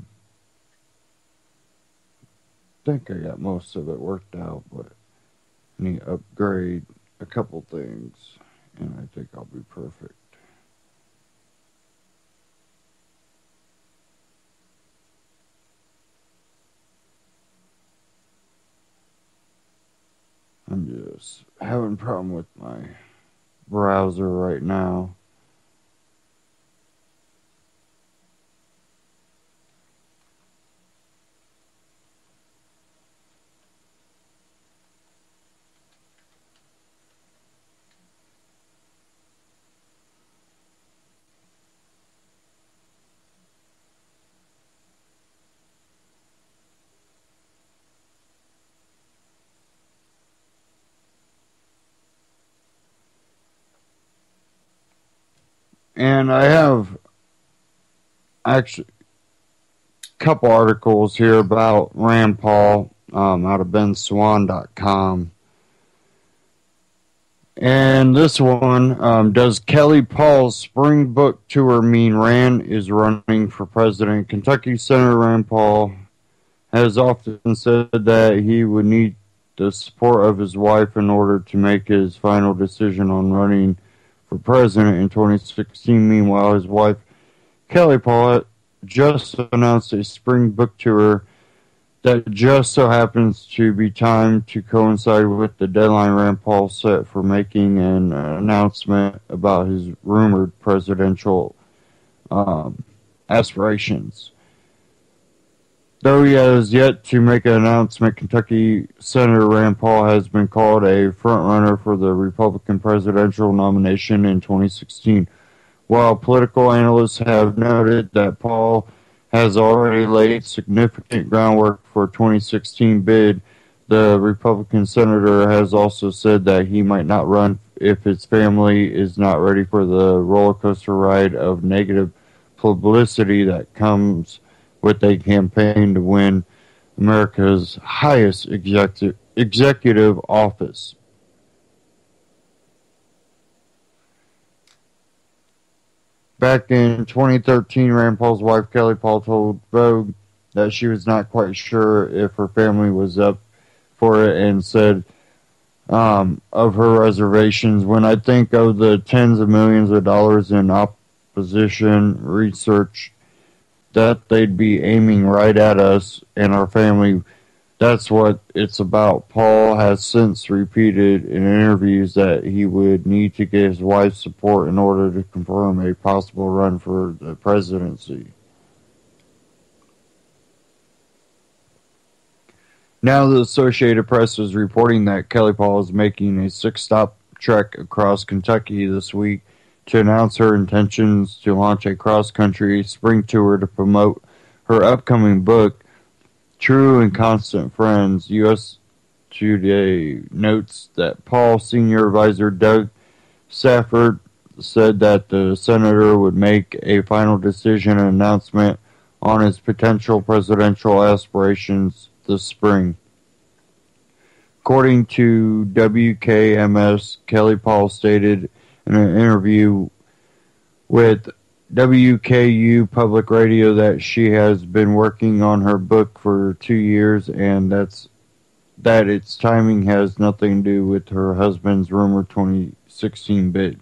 Speaker 2: I think I got most of it worked out, but I need to upgrade a couple things, and I think I'll be perfect. I'm just having a problem with my browser right now. And I have actually a couple articles here about Rand Paul out of benswan.com. And this one, does Kelly Paul's spring book tour mean Rand is running for president? Kentucky Senator Rand Paul has often said that he would need the support of his wife in order to make his final decision on running for president in 2016. Meanwhile, his wife, Kelly Paul, just announced a spring book tour that just so happens to be timed to coincide with the deadline Rand Paul set for making an announcement about his rumored presidential aspirations. Though he has yet to make an announcement, Kentucky Senator Rand Paul has been called a frontrunner for the Republican presidential nomination in 2016. While political analysts have noted that Paul has already laid significant groundwork for a 2016 bid, the Republican senator has also said that he might not run if his family is not ready for the roller coaster ride of negative publicity that comes with a campaign to win America's highest executive office. Back in 2013, Rand Paul's wife Kelly Paul told Vogue that she was not quite sure if her family was up for it and said of her reservations, "When I think of the tens of millions of dollars in opposition research that they'd be aiming right at us and our family, that's what it's about." Paul has since repeated in interviews that he would need to get his wife's support in order to confirm a possible run for the presidency. Now the Associated Press is reporting that Kelly Paul is making a 6-stop trek across Kentucky this week to announce her intentions to launch a cross-country spring tour to promote her upcoming book, True and Constant Friends. U.S. Today notes that Paul Senior Advisor Doug Safford said that the senator would make a final decision and announcement on his potential presidential aspirations this spring. According to WKMS, Kelly Paul stated in an interview with WKU Public Radio that she has been working on her book for 2 years and that its timing has nothing to do with her husband's rumored 2016 bid.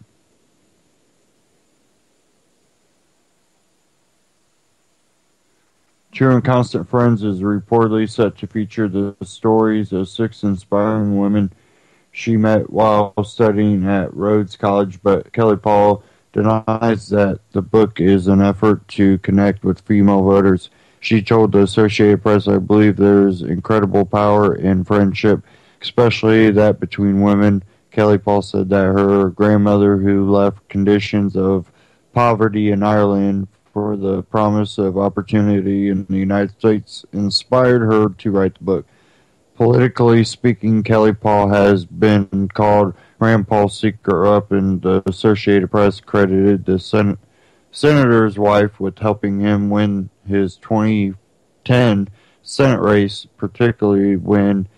Speaker 2: True and Constant Friends is reportedly set to feature the stories of 6 inspiring women she met while studying at Rhodes College, but Kelly Paul denies that the book is an effort to connect with female voters. She told the Associated Press, "I believe there's incredible power in friendship, especially that between women." Kelly Paul said that her grandmother, who left conditions of poverty in Ireland for the promise of opportunity in the United States, inspired her to write the book. Politically speaking, Kelly Paul has been called Rand Paul's seeker-up, and the Associated Press credited the senator's wife with helping him win his 2010 Senate race, particularly when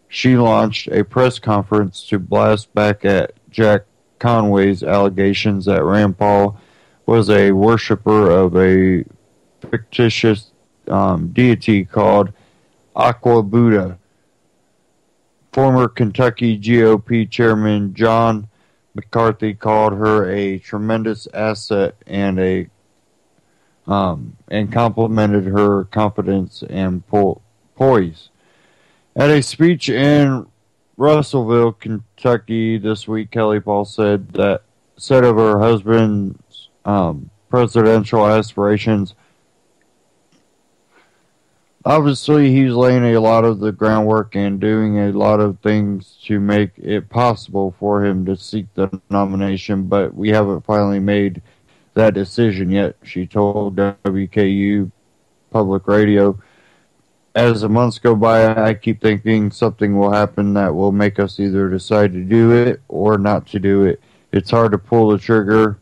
Speaker 2: she launched a press conference to blast back at Jack Conway's allegations that Rand Paul was a worshiper of a fictitious deity called Aqua Buddha. Former Kentucky GOP Chairman John McCarthy called her a tremendous asset and complimented her confidence and poise. At a speech in Russellville, Kentucky this week, Kelly Paul said of her husband's presidential aspirations, "Obviously, he's laying a lot of the groundwork and doing a lot of things to make it possible for him to seek the nomination, but we haven't finally made that decision yet," she told WKU Public Radio. "As the months go by, I keep thinking something will happen that will make us either decide to do it or not to do it. It's hard to pull the trigger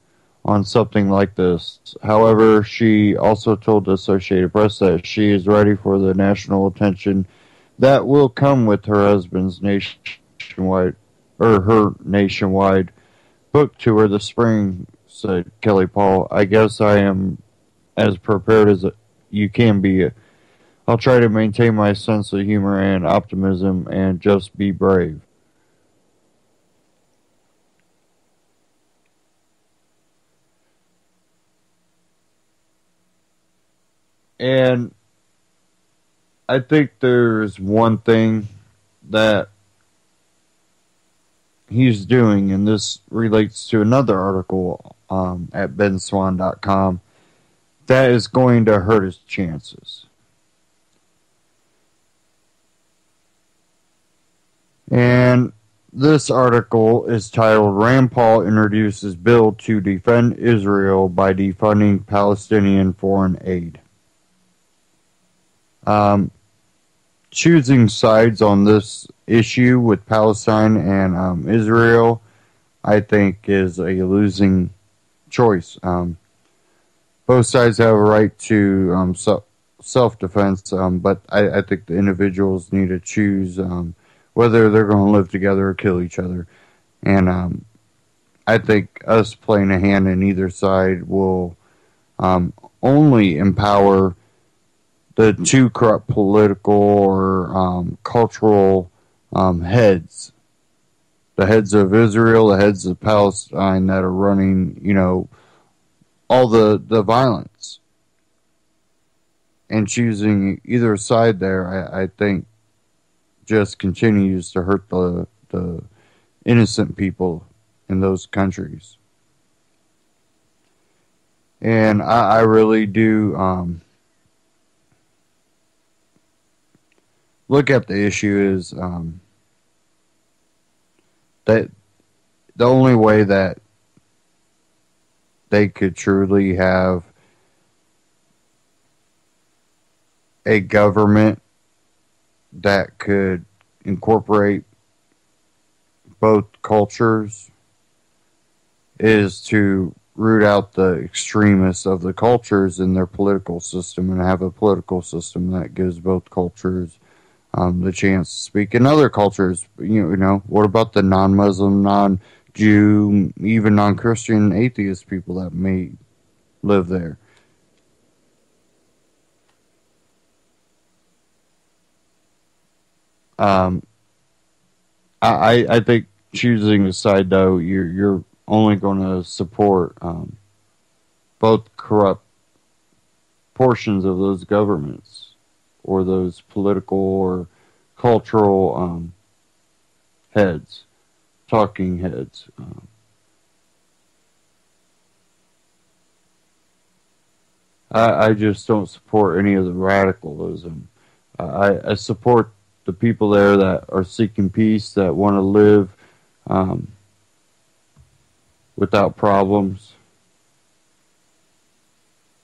Speaker 2: on something like this." However, she also told the Associated Press that she is ready for the national attention that will come with her husband's nationwide book tour this spring, said Kelly Paul. "I guess I am as prepared as you can be. I'll try to maintain my sense of humor and optimism and just be brave." And I think there's one thing that he's doing, and this relates to another article at benswan.com, that is going to hurt his chances. And this article is titled, Rand Paul introduces bill to defend Israel by defunding Palestinian foreign aid. Choosing sides on this issue with Palestine and Israel, I think, is a losing choice. Both sides have a right to self-defense, but I think the individuals need to choose whether they're going to live together or kill each other. And I think us playing a hand in either side will only empower the two corrupt political or cultural heads, the heads of Israel, the heads of Palestine that are running, all the violence. And choosing either side there, I think, just continues to hurt the innocent people in those countries. And I really do look at the issue is that the only way that they could truly have a government that could incorporate both cultures is to root out the extremists of the cultures in their political system and have a political system that gives both cultures the chance to speak. In other cultures, what about the non-Muslim, non-Jew, even non-Christian atheist people that may live there? I think choosing a side, though, you're only going to support both corrupt portions of those governments or those political or cultural heads, talking heads. I just don't support any of the radicalism. I support the people there that are seeking peace, that want to live without problems,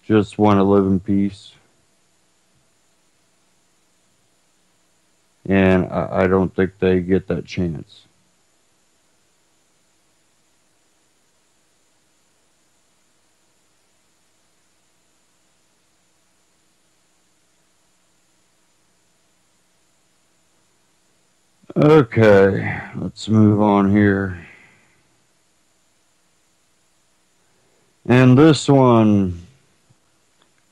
Speaker 2: just want to live in peace. And I don't think they get that chance. Okay, let's move on here. And this one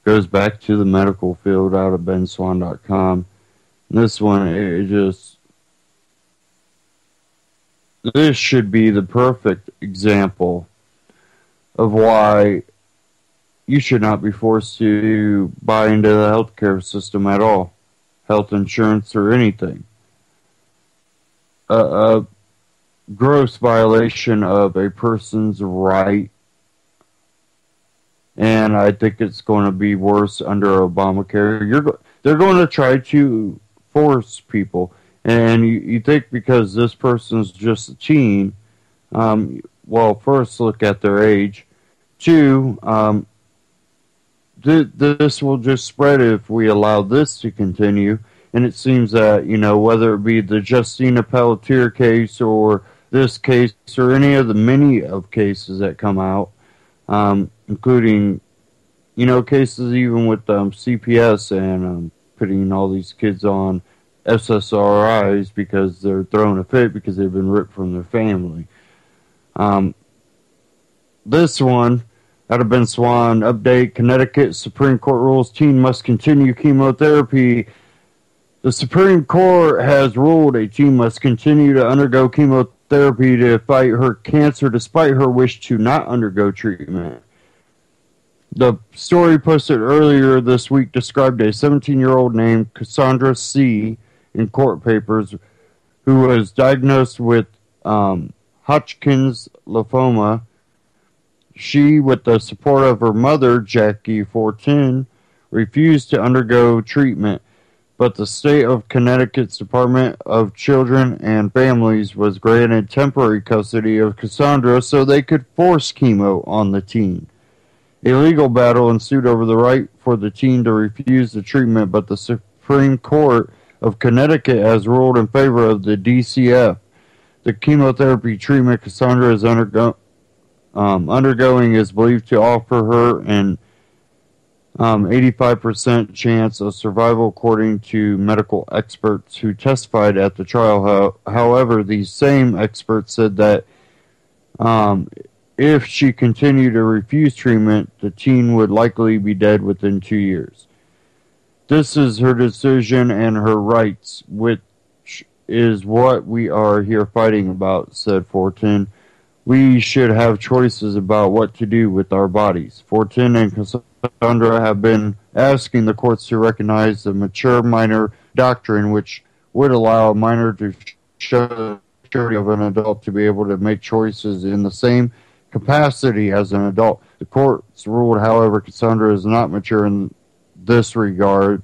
Speaker 2: goes back to the medical field out of benswan.com. This one, this should be the perfect example of why you should not be forced to buy into the healthcare system at all, health insurance or anything. A gross violation of a person's right, and I think it's going to be worse under Obamacare. They're going to try to force people, and you think because this person's just a teen, well, first look at their age. Two, this will just spread if we allow this to continue. And it seems that, whether it be the Justina Pelletier case or this case or any of the many of cases that come out, including, cases even with CPS and putting all these kids on SSRIs because they're throwing a fit because they've been ripped from their family. This one, out of Ben Swan, update, Connecticut Supreme Court rules teen must continue chemotherapy. The Supreme Court has ruled a teen must continue to undergo chemotherapy to fight her cancer despite her wish to not undergo treatment. The story posted earlier this week described a 17-year-old named Cassandra C. in court papers who was diagnosed with Hodgkin's lymphoma. She, with the support of her mother, Jackie Fortin, refused to undergo treatment, but the state of Connecticut's Department of Children and Families was granted temporary custody of Cassandra so they could force chemo on the teen. A legal battle ensued over the right for the teen to refuse the treatment, but the Supreme Court of Connecticut has ruled in favor of the DCF. The chemotherapy treatment Cassandra is undergoing is believed to offer her an 85% chance of survival, according to medical experts who testified at the trial. However, these same experts said that if she continued to refuse treatment, the teen would likely be dead within 2 years. This is her decision and her rights, which is what we are here fighting about, said Fortin. We should have choices about what to do with our bodies. Fortin and Cassandra have been asking the courts to recognize the mature minor doctrine, which would allow a minor to show the maturity of an adult to be able to make choices in the same capacity as an adult. The courts ruled, however, Cassandra is not mature in this regard,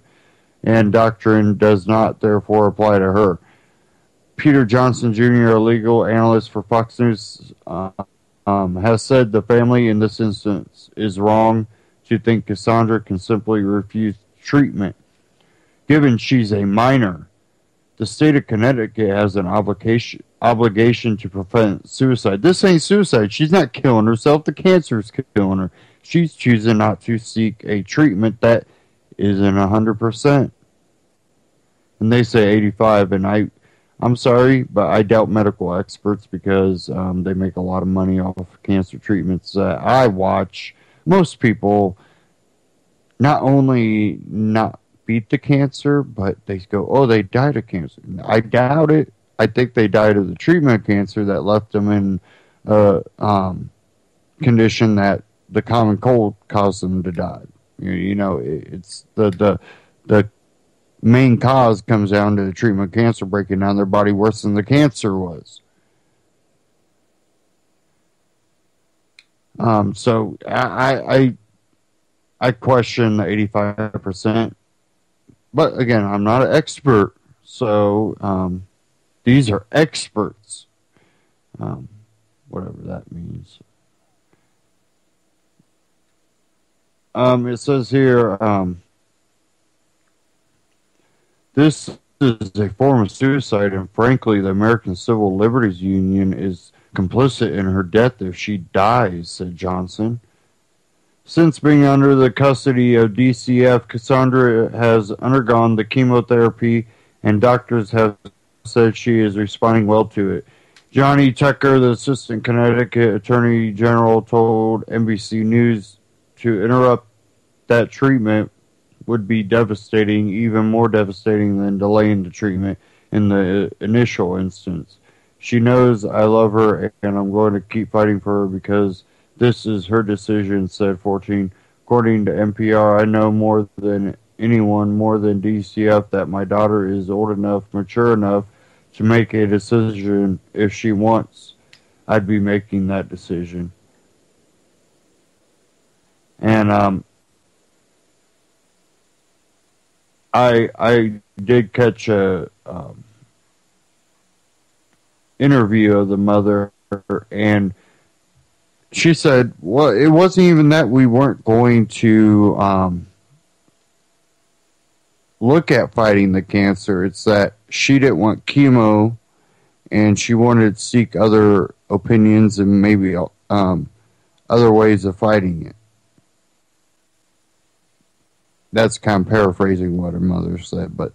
Speaker 2: and doctrine does not therefore apply to her. Peter Johnson Jr., a legal analyst for Fox News, has said the family in this instance is wrong to think Cassandra can simply refuse treatment. Given she's a minor, the state of Connecticut has an obligation to prevent suicide. This ain't suicide. She's not killing herself. The cancer's killing her. She's choosing not to seek a treatment that isn't 100%. And they say 85, and I'm sorry, but I doubt medical experts because they make a lot of money off of cancer treatments that I watch. Most people not only not beat the cancer, but they go, oh, they died of cancer. I doubt it. I think they died of the treatment of cancer that left them in a condition that the common cold caused them to die. You know, it's the main cause comes down to the treatment of cancer breaking down their body worse than the cancer was. So I question the 85%, but again, I'm not an expert, so these are experts, whatever that means. It says here, this is a form of suicide, and frankly, the American Civil Liberties Union is complicit in her death if she dies, said Johnson. Since being under the custody of DCF, Cassandra has undergone the chemotherapy, and doctors have said she is responding well to it. Johnny Tucker, the Assistant Connecticut Attorney General, told NBC News to interrupt that treatment would be devastating, even more devastating than delaying the treatment in the initial instance. She knows I love her, and I'm going to keep fighting for her because this is her decision, said 14. According to NPR, I know more than anyone, more than DCF, that my daughter is old enough, mature enough to make a decision if she wants. I'd be making that decision. And I did catch a interview of the mother, and she said, well, it wasn't even that we weren't going to look at fighting the cancer. It's that she didn't want chemo, and she wanted to seek other opinions and maybe other ways of fighting it. That's kind of paraphrasing what her mother said, but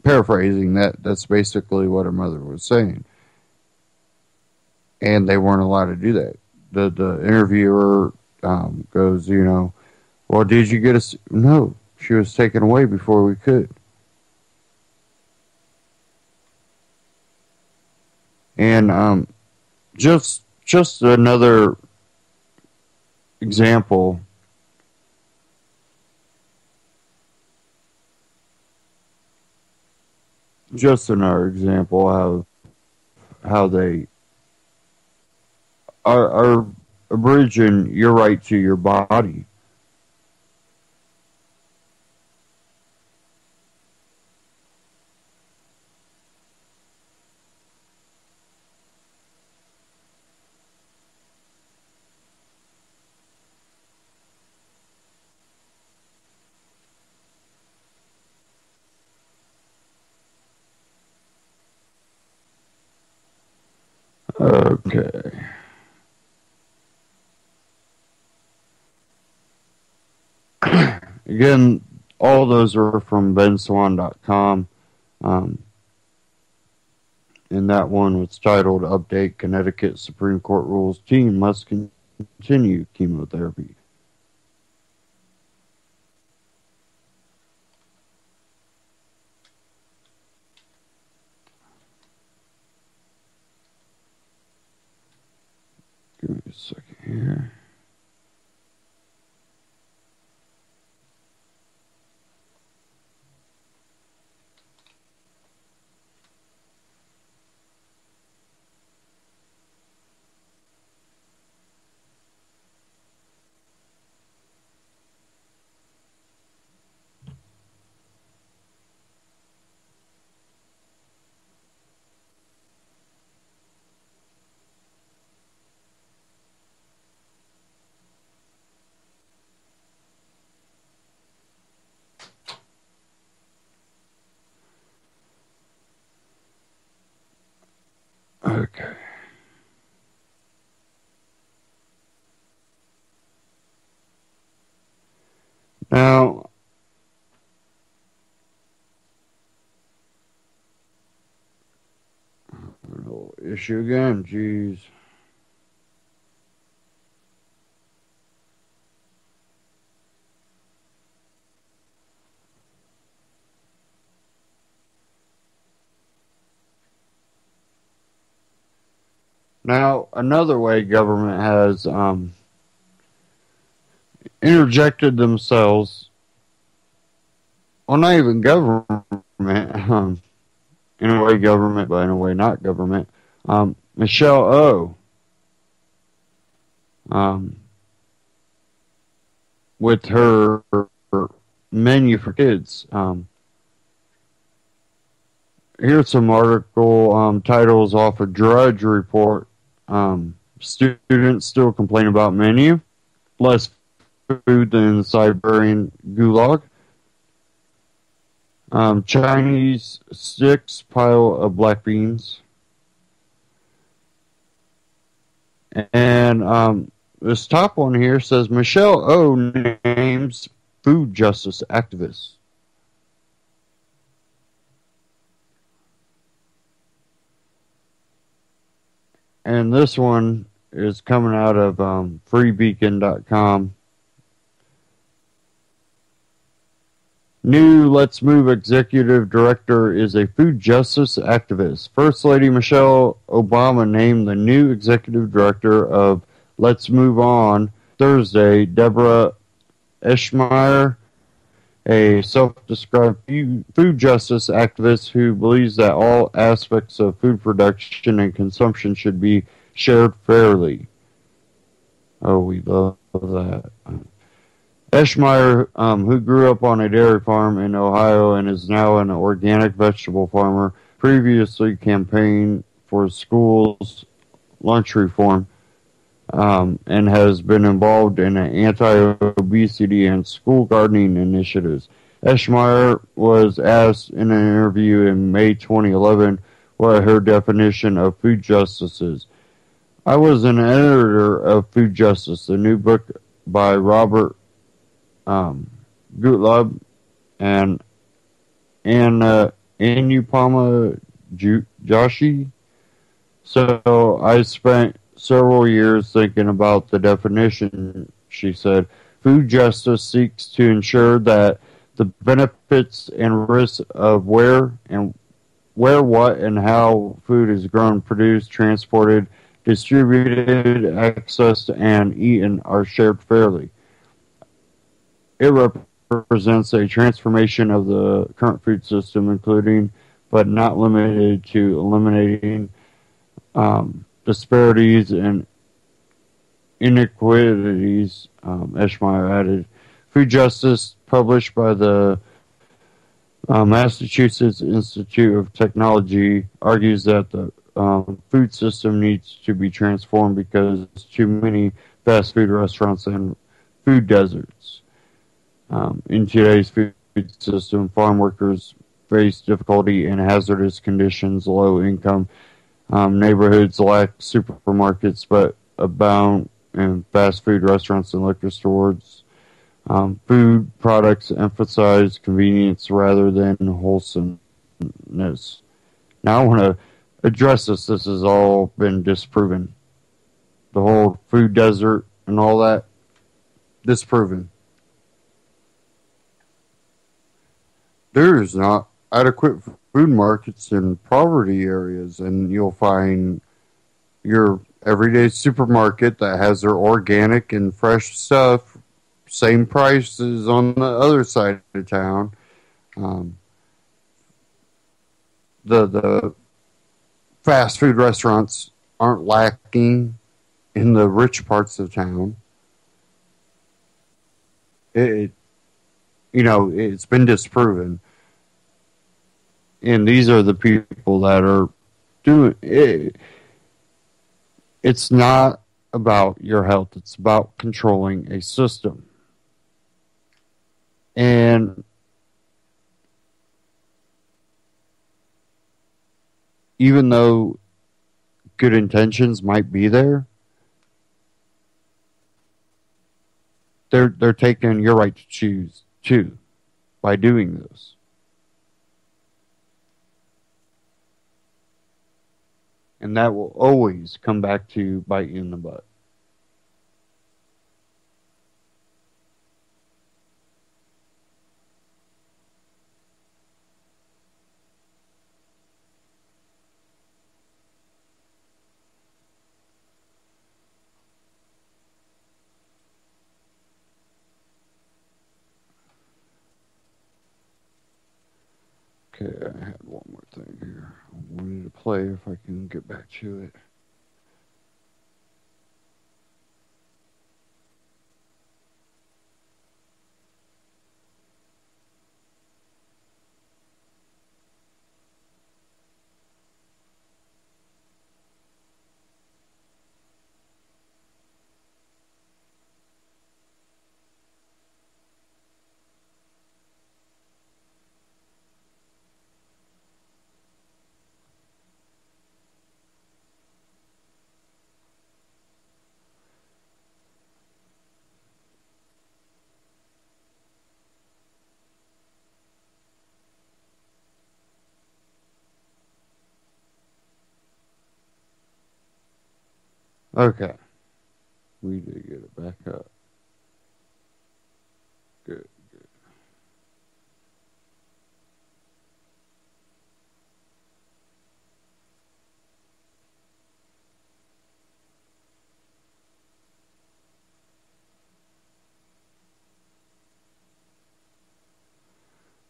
Speaker 2: paraphrasing that's basically what her mother was saying. And they weren't allowed to do that. The interviewer goes, you know, well, did you get us? No, she was taken away before we could. And just another example just another example of how they are abridging your right to your body. Okay. Again, all those are from benswan.com. And that one was titled Update Connecticut Supreme Court Rules Teen Must Continue Chemotherapy. Give me a second here. Okay. Now, little issue again, jeez. Now, another way government has interjected themselves, well, not even government, in a way government, but in a way not government. Michelle O, with her menu for kids. Here's some article titles off a Drudge report. Students still complain about menu. Less food than Siberian gulag. Chinese sticks pile of black beans. And this top one here says Michelle O names food justice activists. And this one is coming out of freebeacon.com. New Let's Move executive director is a food justice activist. First Lady Michelle Obama named the new executive director of Let's Move On Thursday, Deborah Eschmeyer, a self-described food justice activist who believes that all aspects of food production and consumption should be shared fairly. Oh, we love that. Eschmeyer, who grew up on a dairy farm in Ohio and is now an organic vegetable farmer, previously campaigned for schools' lunch reform and has been involved in anti-obesity and school gardening initiatives. Eschmeyer was asked in an interview in May 2011 what her definition of food justice is. I was an editor of Food Justice, a new book by Robert Gottlieb and Anupama Joshi. So I spent several years thinking about the definition, she said. Food justice seeks to ensure that the benefits and risks of where, what, and how food is grown, produced, transported, distributed, accessed, and eaten are shared fairly. It represents a transformation of the current food system, including but not limited to eliminating disparities and inequities, Eschmeyer added. Food Justice, published by the Massachusetts Institute of Technology, argues that the food system needs to be transformed because too many fast food restaurants and food deserts. In today's food system, farm workers face difficulty in hazardous conditions, low income neighborhoods lack supermarkets but abound in fast food restaurants and liquor stores. Food products emphasize convenience rather than wholesomeness. Now I want to address this. This has all been disproven. The whole food desert and all that, disproven. There's not adequate food markets in poverty areas, and you'll find your everyday supermarket that has their organic and fresh stuff, same prices on the other side of town. The fast food restaurants aren't lacking in the rich parts of town. It's been disproven. And these are the people that are doing it. It's not about your health. It's about controlling a system. And even though good intentions might be there, they're taking your right to choose too by doing this. And that will always come back to bite you in the butt. Okay, I had one more thing here. I wanted to play if I can get back to it. Okay. We did get it back up. Good, good.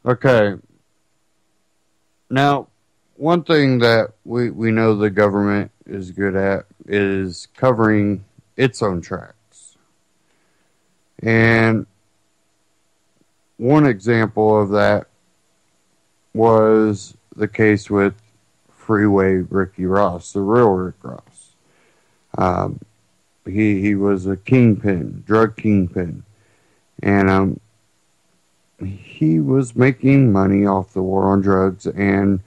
Speaker 2: Okay. Now, one thing that we know the government is good at is covering its own tracks. And one example of that was the case with Freeway Ricky Ross, the real Rick Ross. He was a kingpin, drug kingpin. And he was making money off the war on drugs, and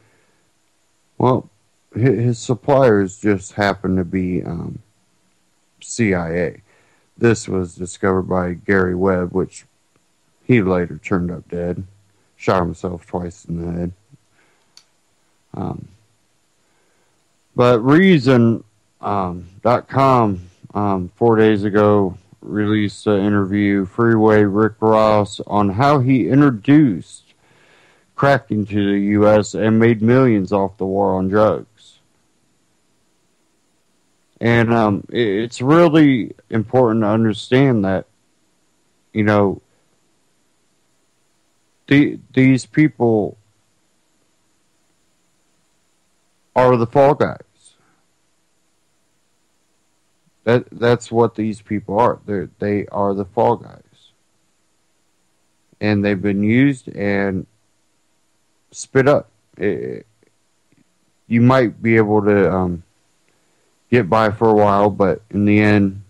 Speaker 2: well, his suppliers just happened to be CIA. This was discovered by Gary Webb, which he later turned up dead, shot himself twice in the head. But Reason.com 4 days ago released an interview, Freeway Rick Ross, on how he introduced crack into the U.S. and made millions off the war on drugs. And it's really important to understand that, you know, these people are the fall guys. That's what these people are. They are the fall guys. And they've been used and spit up. You might be able to get by for a while, but in the end,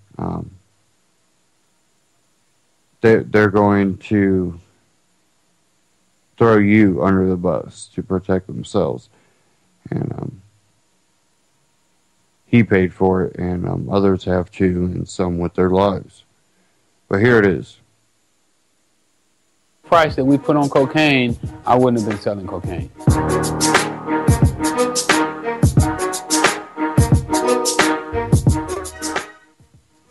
Speaker 2: they're going to throw you under the bus to protect themselves. And he paid for it, and others have too, and some with their lives. But here it is.
Speaker 12: Price that we put on cocaine, I wouldn't have been selling cocaine.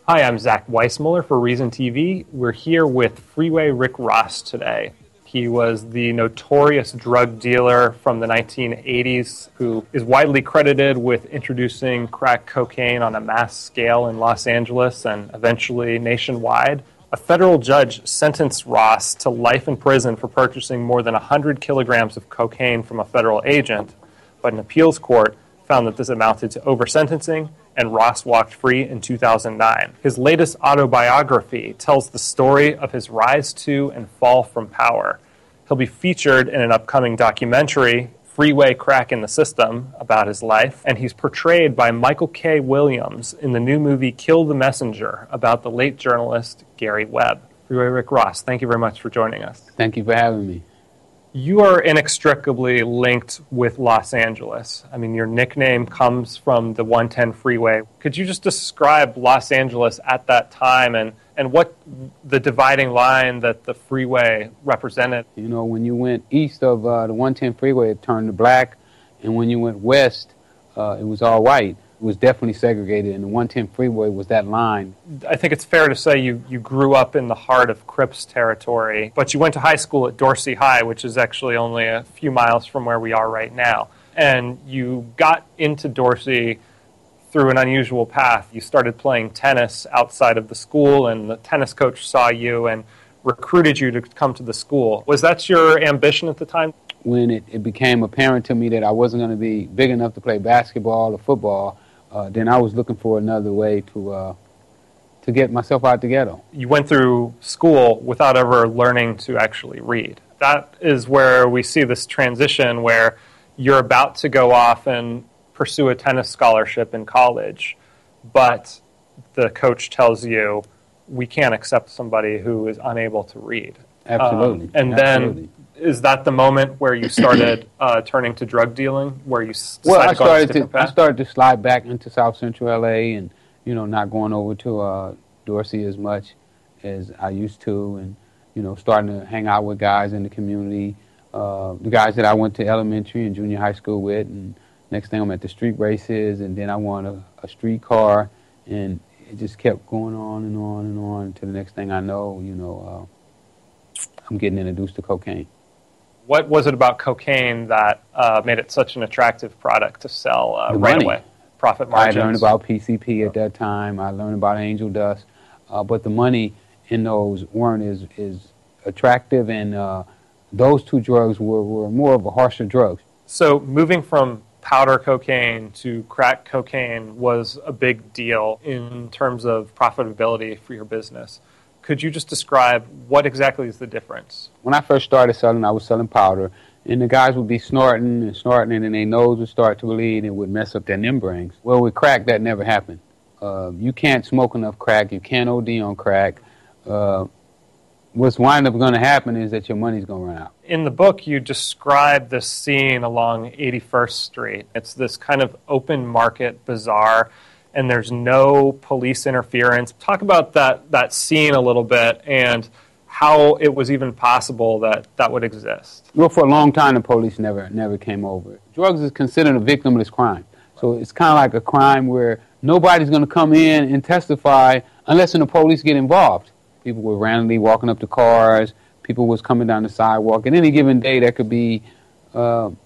Speaker 7: Hi, I'm Zach Weissmuller for Reason TV. We're here with Freeway Rick Ross today. He was the notorious drug dealer from the 1980s who is widely credited with introducing crack cocaine on a mass scale in Los Angeles and eventually nationwide. A federal judge sentenced Ross to life in prison for purchasing more than 100 kilograms of cocaine from a federal agent, but an appeals court found that this amounted to over-sentencing, and Ross walked free in 2009. His latest autobiography tells the story of his rise to and fall from power. He'll be featured in an upcoming documentary, Freeway Crack in the System, about his life, and he's portrayed by Michael K. Williams in the new movie Kill the Messenger, about the late journalist Gary Webb. Freeway Rick Ross, thank you very much for joining us.
Speaker 12: Thank you for having me.
Speaker 7: You are inextricably linked with Los Angeles. I mean, your nickname comes from the 110 freeway. Could you just describe Los Angeles at that time and what the dividing line that the freeway represented?
Speaker 12: You know, when you went east of the 110 freeway, it turned to black, and when you went west, it was all white. It was definitely segregated, and the 110 freeway was that line.
Speaker 7: I think it's fair to say you grew up in the heart of Crips territory, but you went to high school at Dorsey High, which is actually only a few miles from where we are right now. And you got into Dorsey through an unusual path. You started playing tennis outside of the school, and the tennis coach saw you and recruited you to come to the school. Was that your ambition at the time?
Speaker 12: When it became apparent to me that I wasn't going to be big enough to play basketball or football, then I was looking for another way to get myself out the ghetto.
Speaker 7: You went through school without ever learning to actually read. That is where we see this transition where you're about to go off and pursue a tennis scholarship in college, but the coach tells you, we can't accept somebody who is unable to read.
Speaker 12: Absolutely.
Speaker 7: Then is that the moment where you started turning to drug dealing, where you decided
Speaker 12: I started to slide back into South Central LA, and not going over to Dorsey as much as I used to, and starting to hang out with guys in the community, the guys that I went to elementary and junior high school with, and next thing I'm at the street races, and then I won a street car, and it just kept going on and on and on to the next thing I know, I'm getting introduced to cocaine.
Speaker 7: What was it about cocaine that made it such an attractive product to sell right away? Profit margins?
Speaker 12: I learned about PCP at that time. I learned about angel dust. But the money in those weren't as attractive, and those two drugs were more of a harsher drugs.
Speaker 7: So moving from powder cocaine to crack cocaine was a big deal in terms of profitability for your business. Could you just describe what exactly is the difference?
Speaker 12: When I first started selling, I was selling powder, and the guys would be snorting, and then their nose would start to bleed and would mess up their membranes. Well, with crack, that never happened. You can't smoke enough crack. You can't OD on crack. What's wind up going to happen is that your money's going to run out.
Speaker 7: In the book, you describe this scene along 81st Street. It's this kind of open market bazaar, and there's no police interference. Talk about that scene a little bit and how it was even possible that would exist.
Speaker 12: Well, for a long time, the police never came over. Drugs is considered a victimless crime. So it's kind of like a crime where nobody's going to come in and testify unless the police get involved. People were randomly walking up to cars. People was coming down the sidewalk. At any given day, there could be 10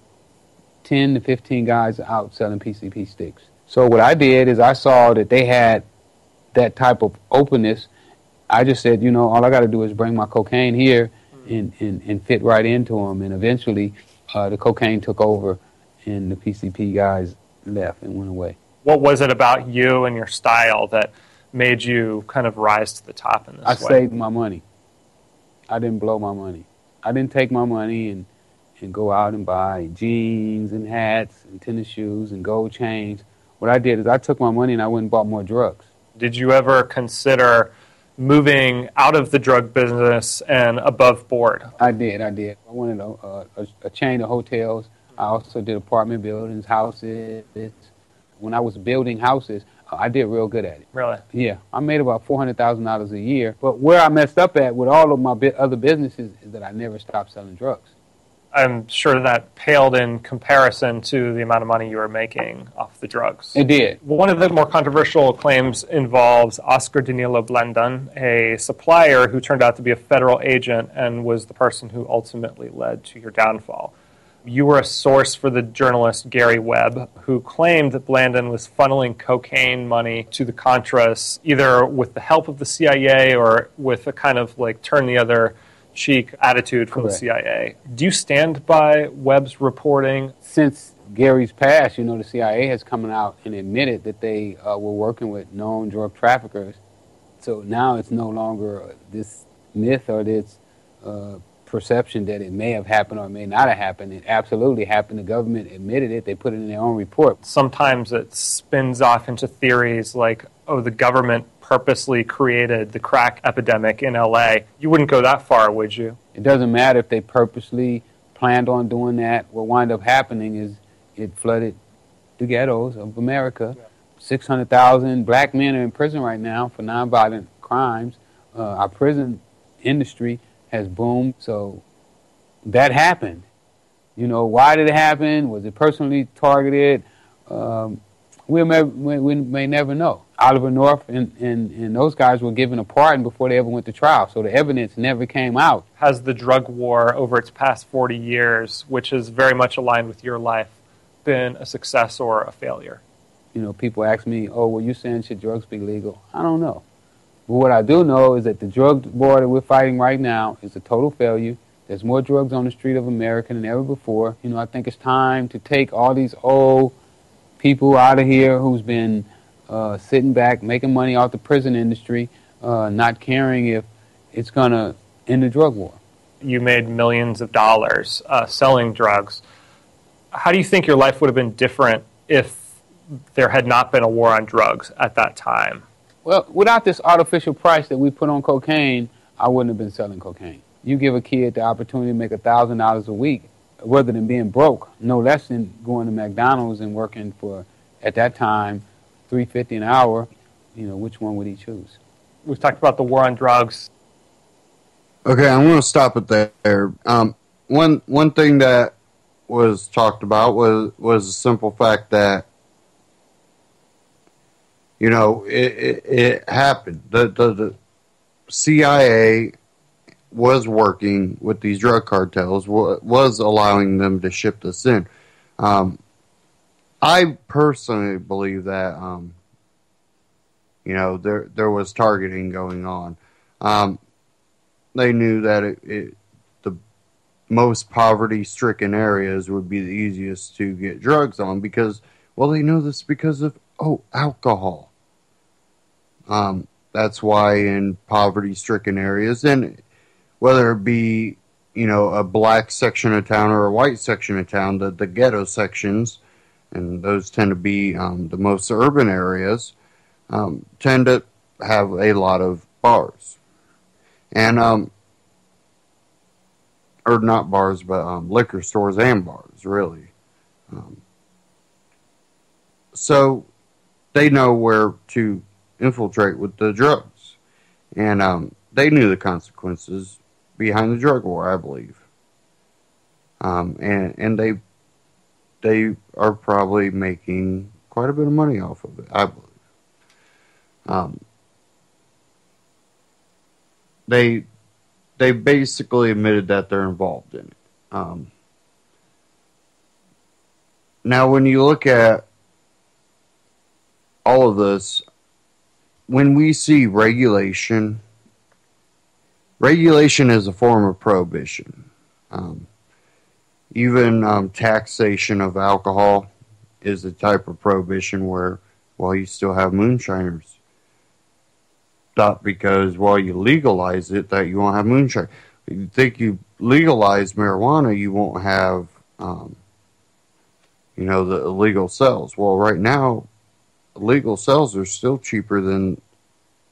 Speaker 12: to 15 guys out selling PCP sticks. So what I did is I saw that they had that type of openness. I just said, all I got to do is bring my cocaine here and fit right into them. And eventually the cocaine took over, and the PCP guys left and went away.
Speaker 13: What was it about you and your style that made you kind of rise to the top in this way?
Speaker 12: I saved my money. I didn't blow my money. I didn't take my money and go out and buy jeans and hats and tennis shoes and gold chains. What I did is I took my money and I went and bought more drugs.
Speaker 13: Did you ever consider moving out of the drug business and above board?
Speaker 12: I did. I wanted a chain of hotels. I also did apartment buildings, houses. When I was building houses, I did real good at it.
Speaker 13: Really?
Speaker 12: Yeah. I made about $400,000 a year. But where I messed up at with all of my other businesses is that I never stopped selling drugs.
Speaker 13: I'm sure that paled in comparison to the amount of money you were making off the drugs.
Speaker 12: It did.
Speaker 13: One of the more controversial claims involves Oscar Danilo Blandon, a supplier who turned out to be a federal agent and was the person who ultimately led to your downfall. You were a source for the journalist Gary Webb, who claimed that Blandon was funneling cocaine money to the Contras, either with the help of the CIA or with a kind of like turn the other cheek attitude from the CIA. Do you stand by Webb's reporting?
Speaker 12: Since Gary's passed, the CIA has come out and admitted that they were working with known drug traffickers. So now it's no longer this myth or this perception that it may have happened or it may not have happened. It absolutely happened. The government admitted it. They put it in their own report.
Speaker 13: Sometimes it spins off into theories like, the government purposely created the crack epidemic in L.A. You wouldn't go that far, would you?
Speaker 12: It doesn't matter if they purposely planned on doing that. What wound up happening is it flooded the ghettos of America. 600,000 black men are in prison right now for nonviolent crimes. Our prison industry has boomed. So that happened. Why did it happen? Was it personally targeted? We may never know. Oliver North and those guys were given a pardon before they ever went to trial, so the evidence never came out.
Speaker 13: Has the drug war over its past 40 years, which is very much aligned with your life, been a success or a failure?
Speaker 12: People ask me, you saying should drugs be legal? I don't know. But what I do know is that the drug war that we're fighting right now is a total failure. There's more drugs on the street of America than ever before. I think it's time to take all these old people out of here who's been sitting back, making money off the prison industry, not caring if it's going to end the drug war.
Speaker 13: You made millions of dollars selling drugs. How do you think your life would have been different if there had not been a war on drugs at that time?
Speaker 12: Well, without this artificial price that we put on cocaine, I wouldn't have been selling cocaine. You give a kid the opportunity to make $1,000 a week, rather than being broke, no less than going to McDonald's and working for, at that time, $3.50 an hour. Which one would he choose?
Speaker 13: We've talked about the war on drugs.
Speaker 2: Okay, I'm going to stop it there. One thing that was talked about was the simple fact that it happened. The CIA was working with these drug cartels, was allowing them to ship this in. I personally believe that, there was targeting going on. They knew that the most poverty-stricken areas would be the easiest to get drugs on because, they know this because of, alcohol. That's why in poverty-stricken areas, and whether it be, a black section of town or a white section of town, the ghetto sections, and those tend to be the most urban areas, tend to have a lot of bars. And, or not bars, but liquor stores and bars, really. So they know where to infiltrate with the drugs. And they knew the consequences behind the drug war, I believe. And they are probably making quite a bit of money off of it, I believe. They basically admitted that they're involved in it. Now, when you look at all of this, when we see regulation is a form of prohibition. Even taxation of alcohol is a type of prohibition where, well, you still have moonshiners. Not because, well, you legalize it that you won't have moonshine. If you think you legalize marijuana, you won't have, the illegal sales. Well, right now, illegal sales are still cheaper than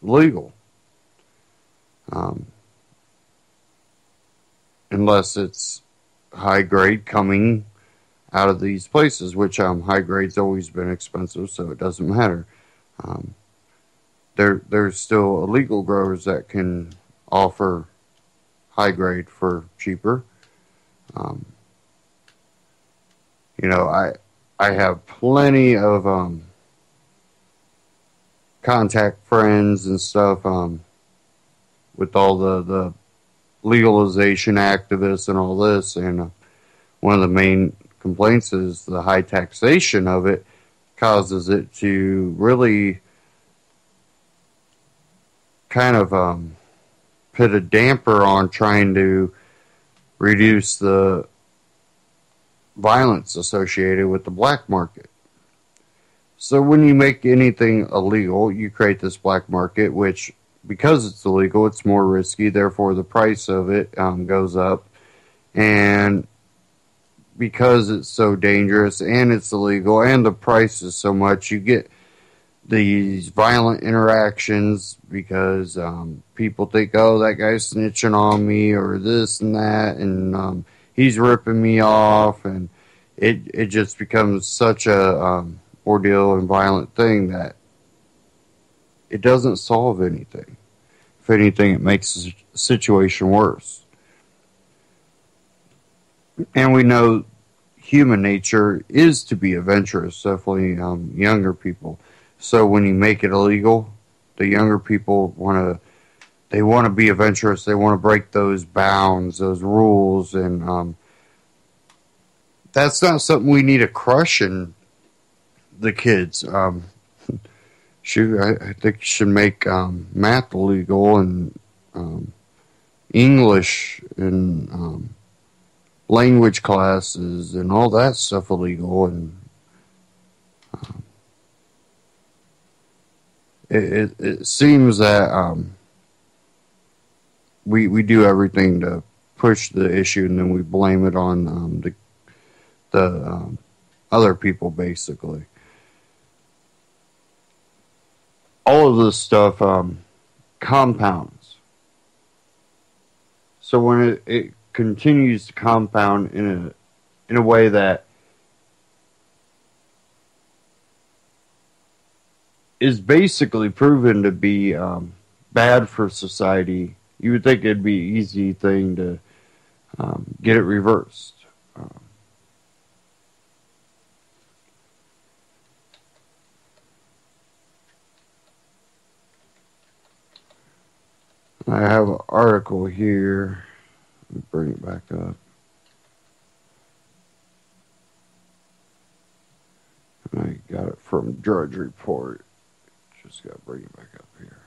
Speaker 2: legal. Unless it's high grade coming out of these places, which high grade's always been expensive, so it doesn't matter. There's still illegal growers that can offer high grade for cheaper. I have plenty of contact friends and stuff with all the legalization activists and all this, and one of the main complaints is the high taxation of it causes it to really kind of put a damper on trying to reduce the violence associated with the black market. So when you make anything illegal, you create this black market, which, because it's illegal, it's more risky, therefore the price of it goes up. And because it's so dangerous and it's illegal and the price is so much, you get these violent interactions because people think, oh, that guy's snitching on me or this and that, and he's ripping me off, and it just becomes such a ordeal and violent thing that it doesn't solve anything. If anything, it makes the situation worse. And we know human nature is to be adventurous, definitely younger people. So when you make it illegal, the younger people want to be adventurous. They want to break those bounds, those rules, and that's not something we need to crush in the kids. Shoot, I think you should make math illegal and English and language classes and all that stuff illegal, and it seems that we do everything to push the issue, and then we blame it on the other people, basically. All of this stuff compounds. So when it continues to compound in a way that is basically proven to be bad for society, you would think it'd be an easy thing to get it reversed. I have an article here. Let me bring it back up. I got it from Drudge Report. Just got to bring it back up here.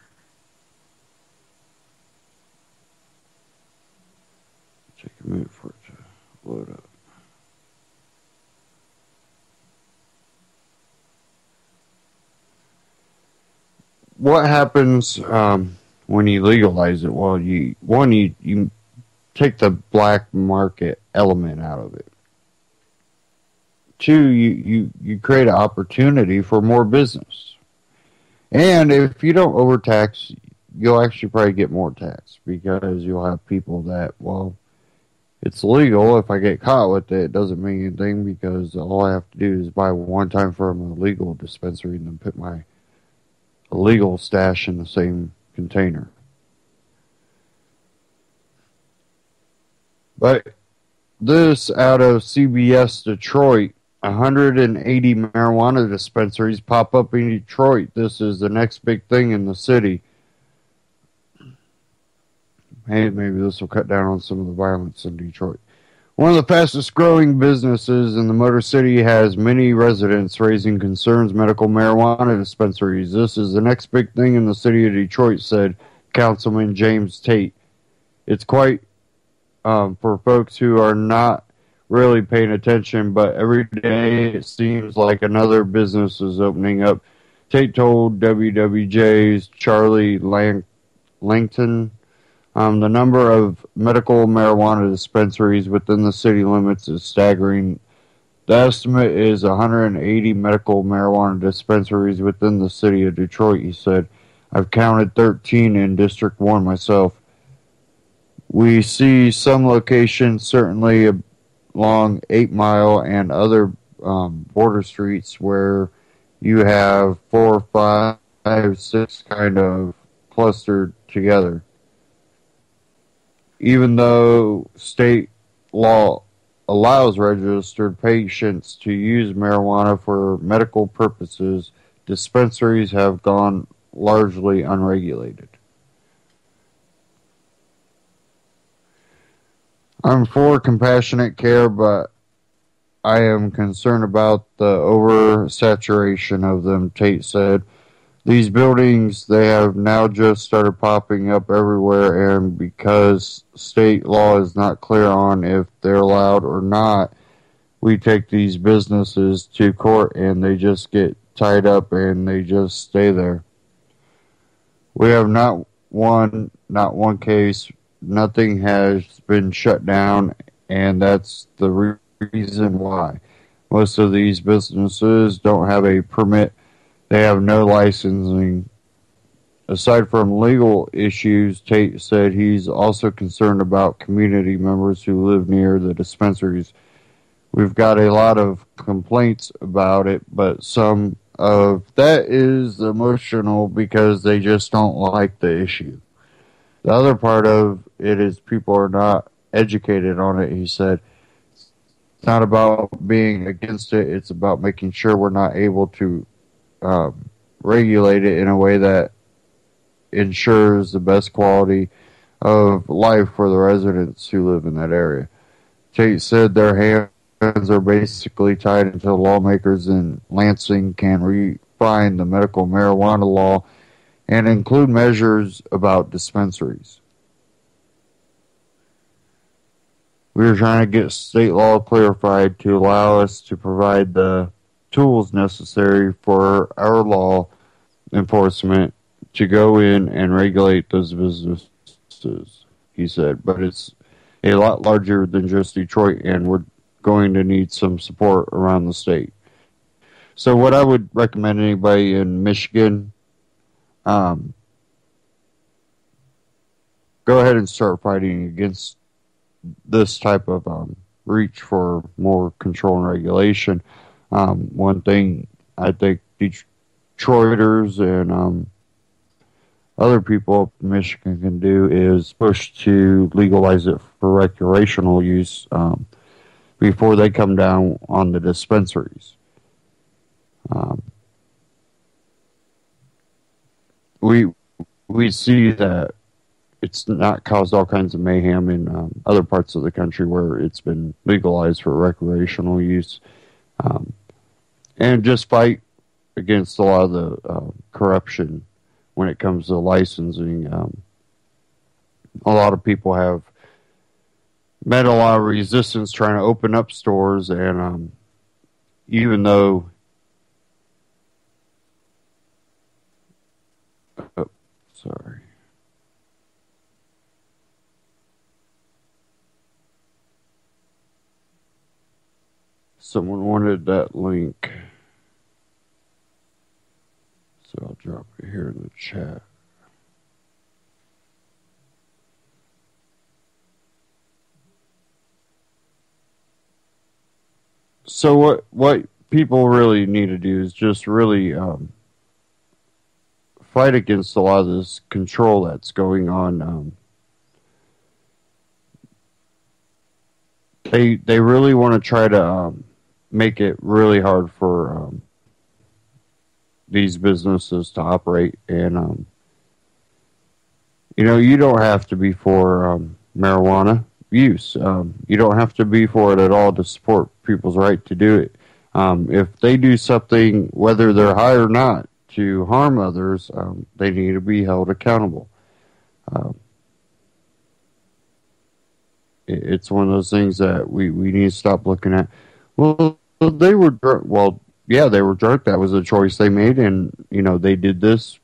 Speaker 2: Take a minute for it to load up. What happens when you legalize it? Well, you take the black market element out of it. Two, you create an opportunity for more business. And if you don't overtax, you'll actually probably get more tax, because you'll have people that, well, it's legal. If I get caught with it, it doesn't mean anything, because all I have to do is buy one time from a legal dispensary and then put my illegal stash in the same container. But this out of CBS Detroit, 180 marijuana dispensaries pop up in Detroit. This is the next big thing in the city. Hey, maybe this will cut down on some of the violence in Detroit. One of the fastest growing businesses in the Motor City has many residents raising concerns medical marijuana dispensaries. This is the next big thing in the city of Detroit, said Councilman James Tate. It's quite for folks who are not really paying attention, but every day it seems like another business is opening up. Tate told WWJ's Charlie Langton, the number of medical marijuana dispensaries within the city limits is staggering. The estimate is 180 medical marijuana dispensaries within the city of Detroit, he said. I've counted 13 in District 1 myself. We see some locations, certainly along 8 Mile and other border streets, where you have 4, 5, 6 kind of clustered together. Even though state law allows registered patients to use marijuana for medical purposes, dispensaries have gone largely unregulated. I'm for compassionate care, but I am concerned about the oversaturation of them, Tate said. These buildings, they have now just started popping up everywhere, and because state law is not clear on if they're allowed or not, we take these businesses to court and they just get tied up and they just stay there. We have not one case. Nothing has been shut down, and that's the reason why. Most of these businesses don't have a permit. They have no licensing. Aside from legal issues, Tate said he's also concerned about community members who live near the dispensaries. We've got a lot of complaints about it, but some of that is emotional because they just don't like the issue. The other part of it is people are not educated on it, he said. It's not about being against it, it's about making sure we're not able to regulate it in a way that ensures the best quality of life for the residents who live in that area. Tate said their hands are basically tied until lawmakers in Lansing can refine the medical marijuana law and include measures about dispensaries. We are trying to get state law clarified to allow us to provide the tools necessary for our law enforcement to go in and regulate those businesses, he said. But it's a lot larger than just Detroit, and we're going to need some support around the state. So what I would recommend anybody in Michigan, go ahead and start fighting against this type of reach for more control and regulation. One thing I think Detroiters and other people up in Michigan can do is push to legalize it for recreational use before they come down on the dispensaries. We see that it's not caused all kinds of mayhem in other parts of the country where it's been legalized for recreational use. And just fight against a lot of the corruption when it comes to licensing. A lot of people have met a lot of resistance trying to open up stores, and even though sorry. Someone wanted that link, so I'll drop it here in the chat. So what people really need to do is just really fight against a lot of this control that's going on. They really want to try to make it really hard for these businesses to operate, and you don't have to be for marijuana use. You don't have to be for it at all to support people's right to do it. If they do something, whether they're high or not, to harm others, they need to be held accountable. It's one of those things that we need to stop looking at. Well, they were drunk. Well, yeah, they were drunk. That was a choice they made, and they did this,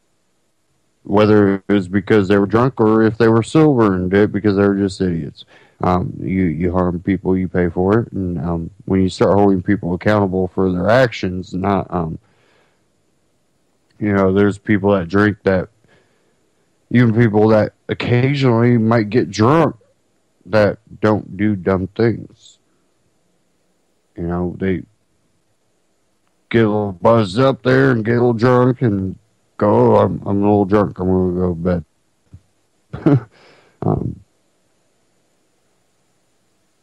Speaker 2: whether it was because they were drunk or if they were sober and did it because they were just idiots. You harm people, you pay for it, and when you start holding people accountable for their actions, not there's people that drink, that even people that occasionally might get drunk that don't do dumb things. They get a little buzzed up there and get a little drunk and go, I'm a little drunk, I'm going to go to bed.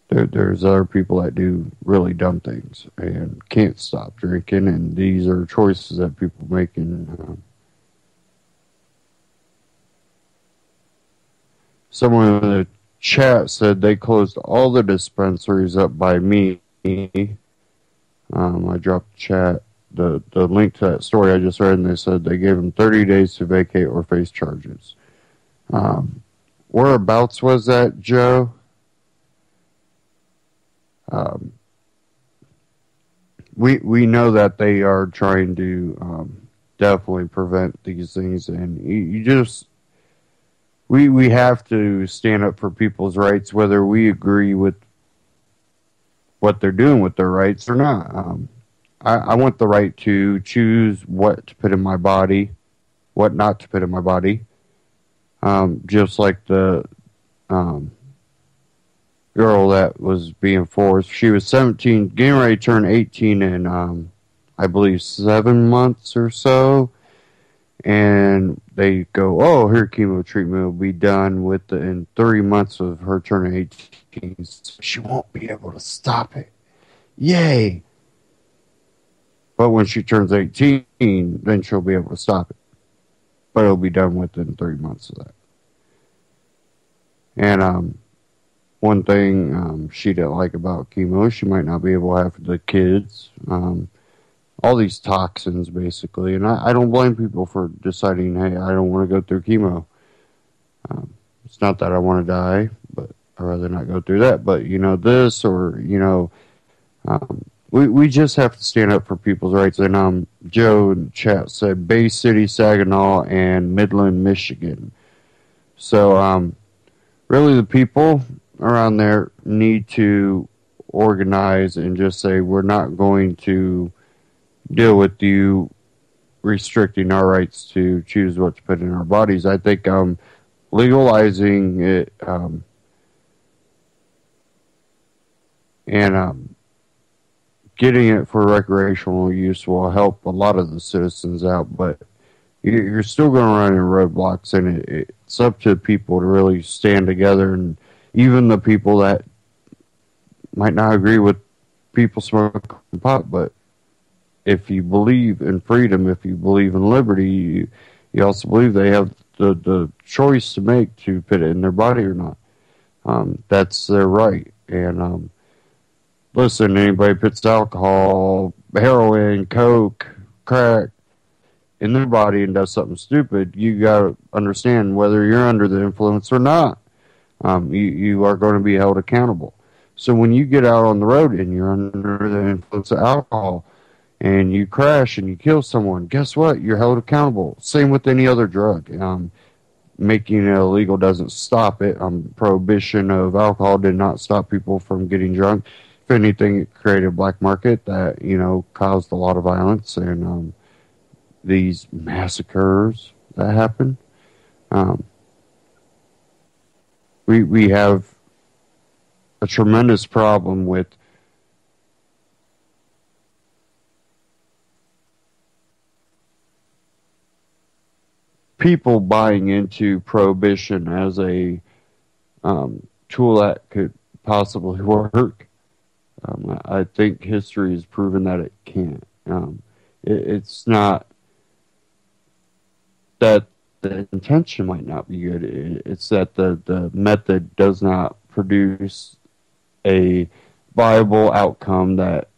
Speaker 2: There's other people that do really dumb things and can't stop drinking, and these are choices that people make. And someone in the chat said they closed all the dispensaries up by me. I dropped the chat, the link to that story I just read, and they said they gave them 30 days to vacate or face charges. Whereabouts was that, Joe? We know that they are trying to definitely prevent these things, and we have to stand up for people's rights, whether we agree with what they're doing with their rights or not. I want the right to choose what to put in my body, what not to put in my body. Just like the girl that was being forced. She was 17, getting ready to turn 18 in, I believe, 7 months or so. And they go, oh, her chemo treatment will be done in 3 months of her turning 18. She won't be able to stop it. Yay! But when she turns 18, then she'll be able to stop it. But it'll be done within 3 months of that. And one thing she didn't like about chemo, she might not be able to have the kids. All these toxins, basically. And I don't blame people for deciding, hey, I don't want to go through chemo. It's not that I want to die, but I'd rather not go through that. But, this or, we just have to stand up for people's rights. And Joe in chat said Bay City, Saginaw, and Midland, Michigan. So, really the people around there need to organize and just say, we're not going to deal with you restricting our rights to choose what to put in our bodies. I think legalizing it and getting it for recreational use will help a lot of the citizens out, but you're still going to run into roadblocks, and it's up to people to really stand together, and even the people that might not agree with people smoking pot, but if you believe in freedom, if you believe in liberty, you also believe they have the choice to make to put it in their body or not. That's their right. And listen, anybody puts alcohol, heroin, coke, crack in their body and does something stupid, you got to understand whether you're under the influence or not. You are going to be held accountable. So when you get out on the road and you're under the influence of alcohol and you crash and you kill someone, guess what? You're held accountable. Same with any other drug. Making it illegal doesn't stop it. Prohibition of alcohol did not stop people from getting drunk. If anything, it created a black market that, caused a lot of violence and these massacres that happen. We have a tremendous problem with people buying into prohibition as a tool that could possibly work. I think history has proven that it can't. It's not that the intention might not be good. It's that the method does not produce a viable outcome that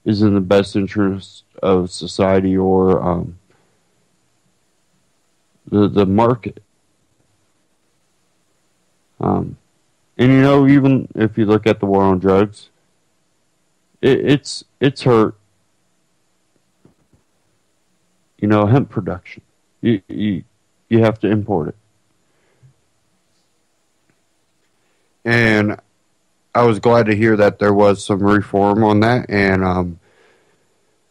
Speaker 2: is in the best interest of society or the market. And And even if you look at the war on drugs, it's hurt. Hemp production. You have to import it. And I was glad to hear that there was some reform on that, and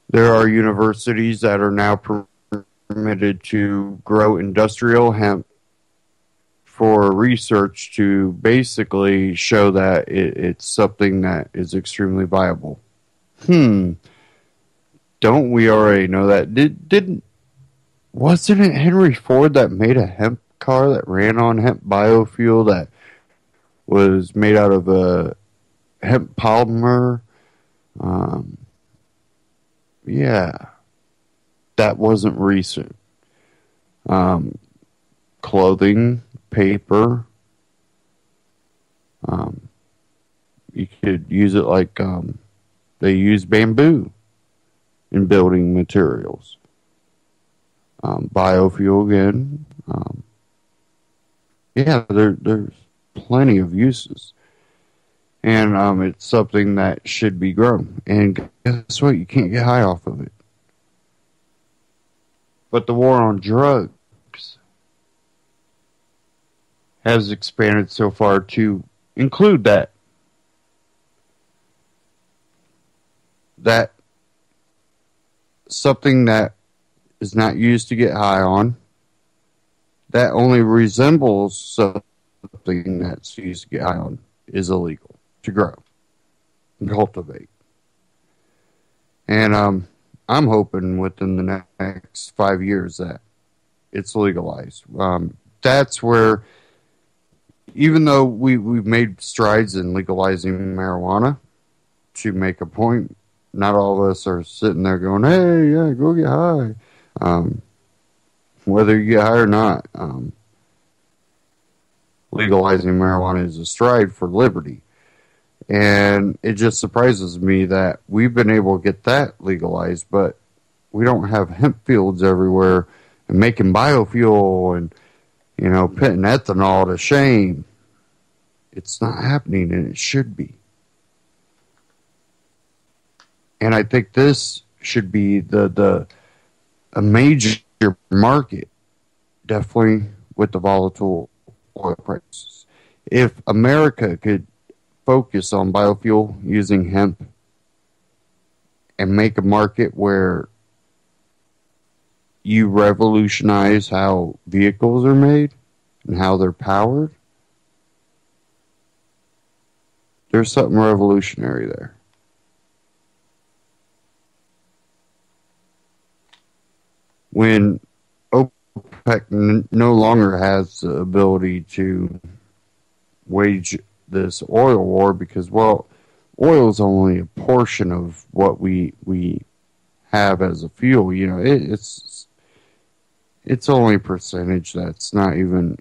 Speaker 2: there are universities that are now permitted to grow industrial hemp for research to basically show that it's something that is extremely viable. Don't we already know that? Wasn't it Henry Ford that made a hemp car that ran on hemp biofuel that was made out of a hemp polymer? Yeah. That wasn't recent. Clothing, paper. You could use it like they use bamboo in building materials. Biofuel again. There's plenty of uses. And it's something that should be grown. And guess what? You can't get high off of it. But the war on drugs has expanded so far to include that something that is not used to get high on, that only resembles something that's used to get high on, is illegal to grow and cultivate. And I'm hoping within the next 5 years that it's legalized. That's where, even though we've made strides in legalizing marijuana, to make a point, not all of us are sitting there going, hey, yeah, go get high. Whether you get high or not, legalizing marijuana is a stride for liberty. And it just surprises me that we've been able to get that legalized, but we don't have hemp fields everywhere and making biofuel and, putting ethanol to shame. It's not happening, and it should be. And I think this should be a major market, definitely with the volatile oil prices. If America could focus on biofuel using hemp and make a market where you revolutionize how vehicles are made and how they're powered, there's something revolutionary there. When OPEC no longer has the ability to wage this oil war because, well, oil is only a portion of what we have as a fuel. It's only a percentage that's not even,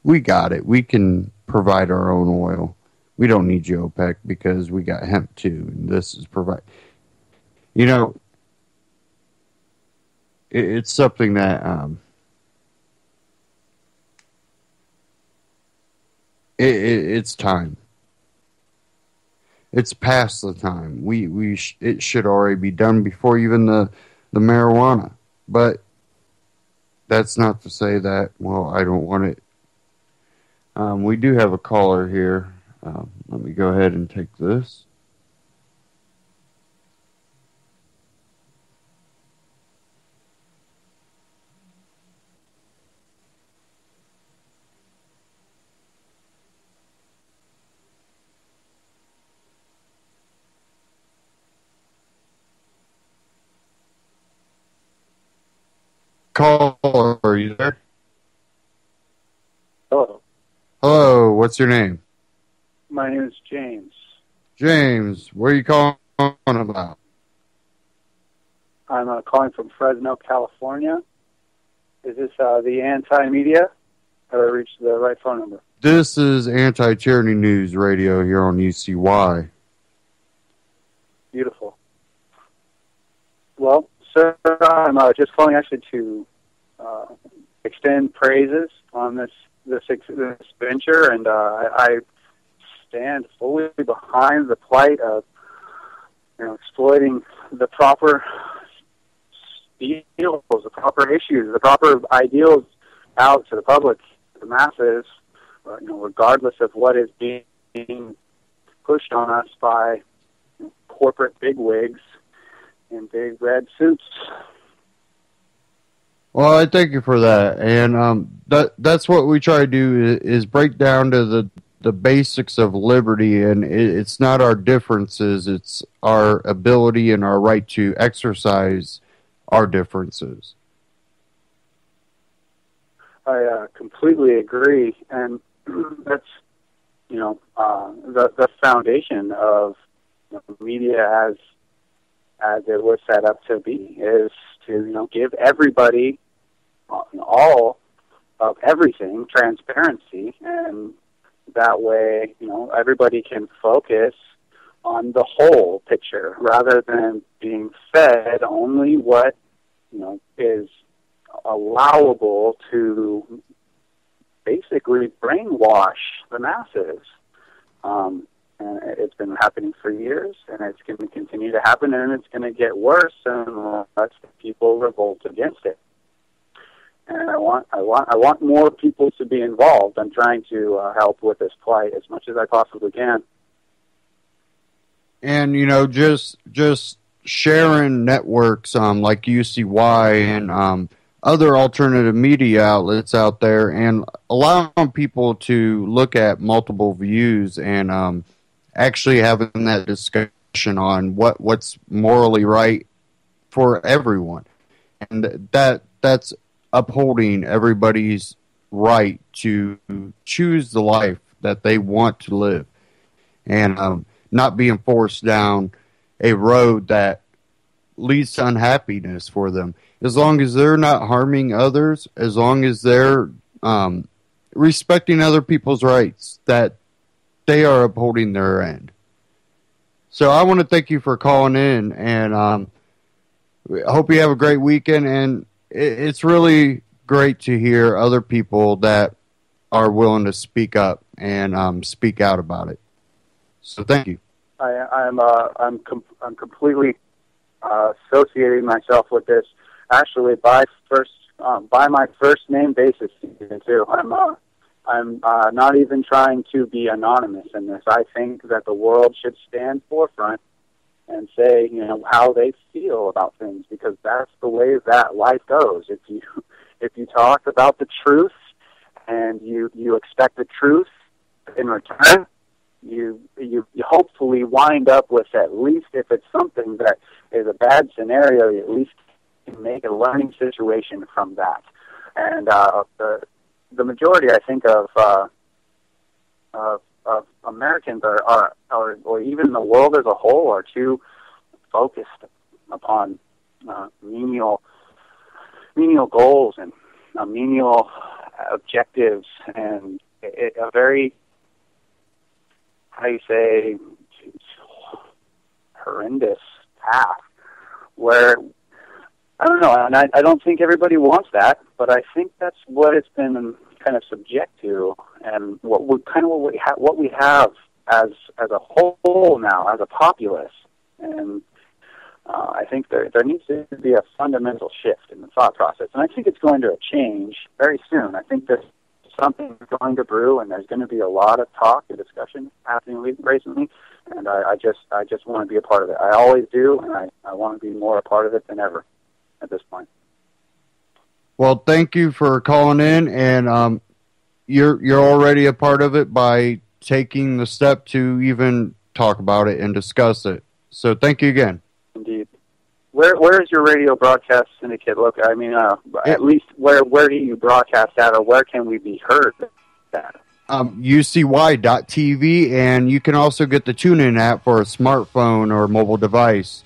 Speaker 2: we got it. We can provide our own oil. We don't need you, OPEC, because we got hemp too, and this is provide. It's something that it's time. It's past the time. It should already be done before even the marijuana. But that's not to say that, well, I don't want it. We do have a caller here. Let me go ahead and take this. Caller, are you there?
Speaker 14: Hello.
Speaker 2: Hello, what's your name?
Speaker 14: My name is James.
Speaker 2: James, what are you calling about?
Speaker 14: I'm calling from Fresno, California. Is this the Anti-Media? Have I reached the right phone number?
Speaker 2: This is Anti-Tyranny News Radio here on UCY.
Speaker 14: Beautiful. Well, sir, I'm just calling actually to extend praises on this this venture, and I stand fully behind the plight of exploiting the proper deals, the proper issues, the proper ideals out to the public, to the masses, regardless of what is being pushed on us by corporate bigwigs in big red suits.
Speaker 2: Well, I thank you for that, and that's what we try to do is break down to the basics of liberty, and it's not our differences, it's our ability and our right to exercise our differences.
Speaker 14: I completely agree, and that's the foundation of media as it was set up to be, is to give everybody all of everything, transparency, and that way everybody can focus on the whole picture rather than being fed only what is allowable to basically brainwash the masses. And it's been happening for years, and it's going to continue to happen, and it's going to get worse unless people revolt against it. And I want more people to be involved. I'm trying to help with this plight as much as I possibly can.
Speaker 2: And just sharing networks like UCY and other alternative media outlets out there, and allowing people to look at multiple views and actually having that discussion on what's morally right for everyone, and that's upholding everybody's right to choose the life that they want to live, and not being forced down a road that leads to unhappiness for them. As long as they're not harming others, as long as they're respecting other people's rights, that they are upholding their end. So I want to thank you for calling in, and I hope you have a great weekend. And it's really great to hear other people that are willing to speak up and speak out about it. So thank you.
Speaker 14: I'm completely associating myself with this. Actually, by my first name basis, too. I'm not even trying to be anonymous in this. I think that the world should stand forefront and say, how they feel about things, because that's the way that life goes. If you talk about the truth and you expect the truth in return, you hopefully wind up with, at least if it's something that is a bad scenario, you at least can make a learning situation from that. And the majority, I think, of Americans or even the world as a whole are too focused upon menial goals and menial objectives, and a very, how you say, horrendous path where, I don't know, and I don't think everybody wants that, but I think that's what it's been kind of subject to, and what we have as a whole now, as a populace. And I think there needs to be a fundamental shift in the thought process, and I think it's going to change very soon. I think there's something going to brew, and there's going to be a lot of talk and discussion happening recently, and I just want to be a part of it. I always do, and I want to be more a part of it than ever at this point.
Speaker 2: Well, thank you for calling in, and you're already a part of it by taking the step to even talk about it and discuss it. So thank you again.
Speaker 14: Indeed. Where is your radio broadcast syndicate? Look, I mean, at least where do you broadcast at, or where can we be heard at?
Speaker 2: UCY.TV, and you can also get the TuneIn app for a smartphone or mobile device.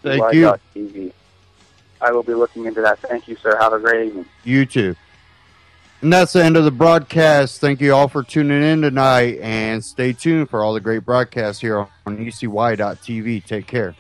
Speaker 2: Thank you.
Speaker 14: TV. I will be looking into that. Thank you, sir. Have a great evening.
Speaker 2: You too. And that's the end of the broadcast. Thank you all for tuning in tonight, and stay tuned for all the great broadcasts here on UCY.TV. Take care.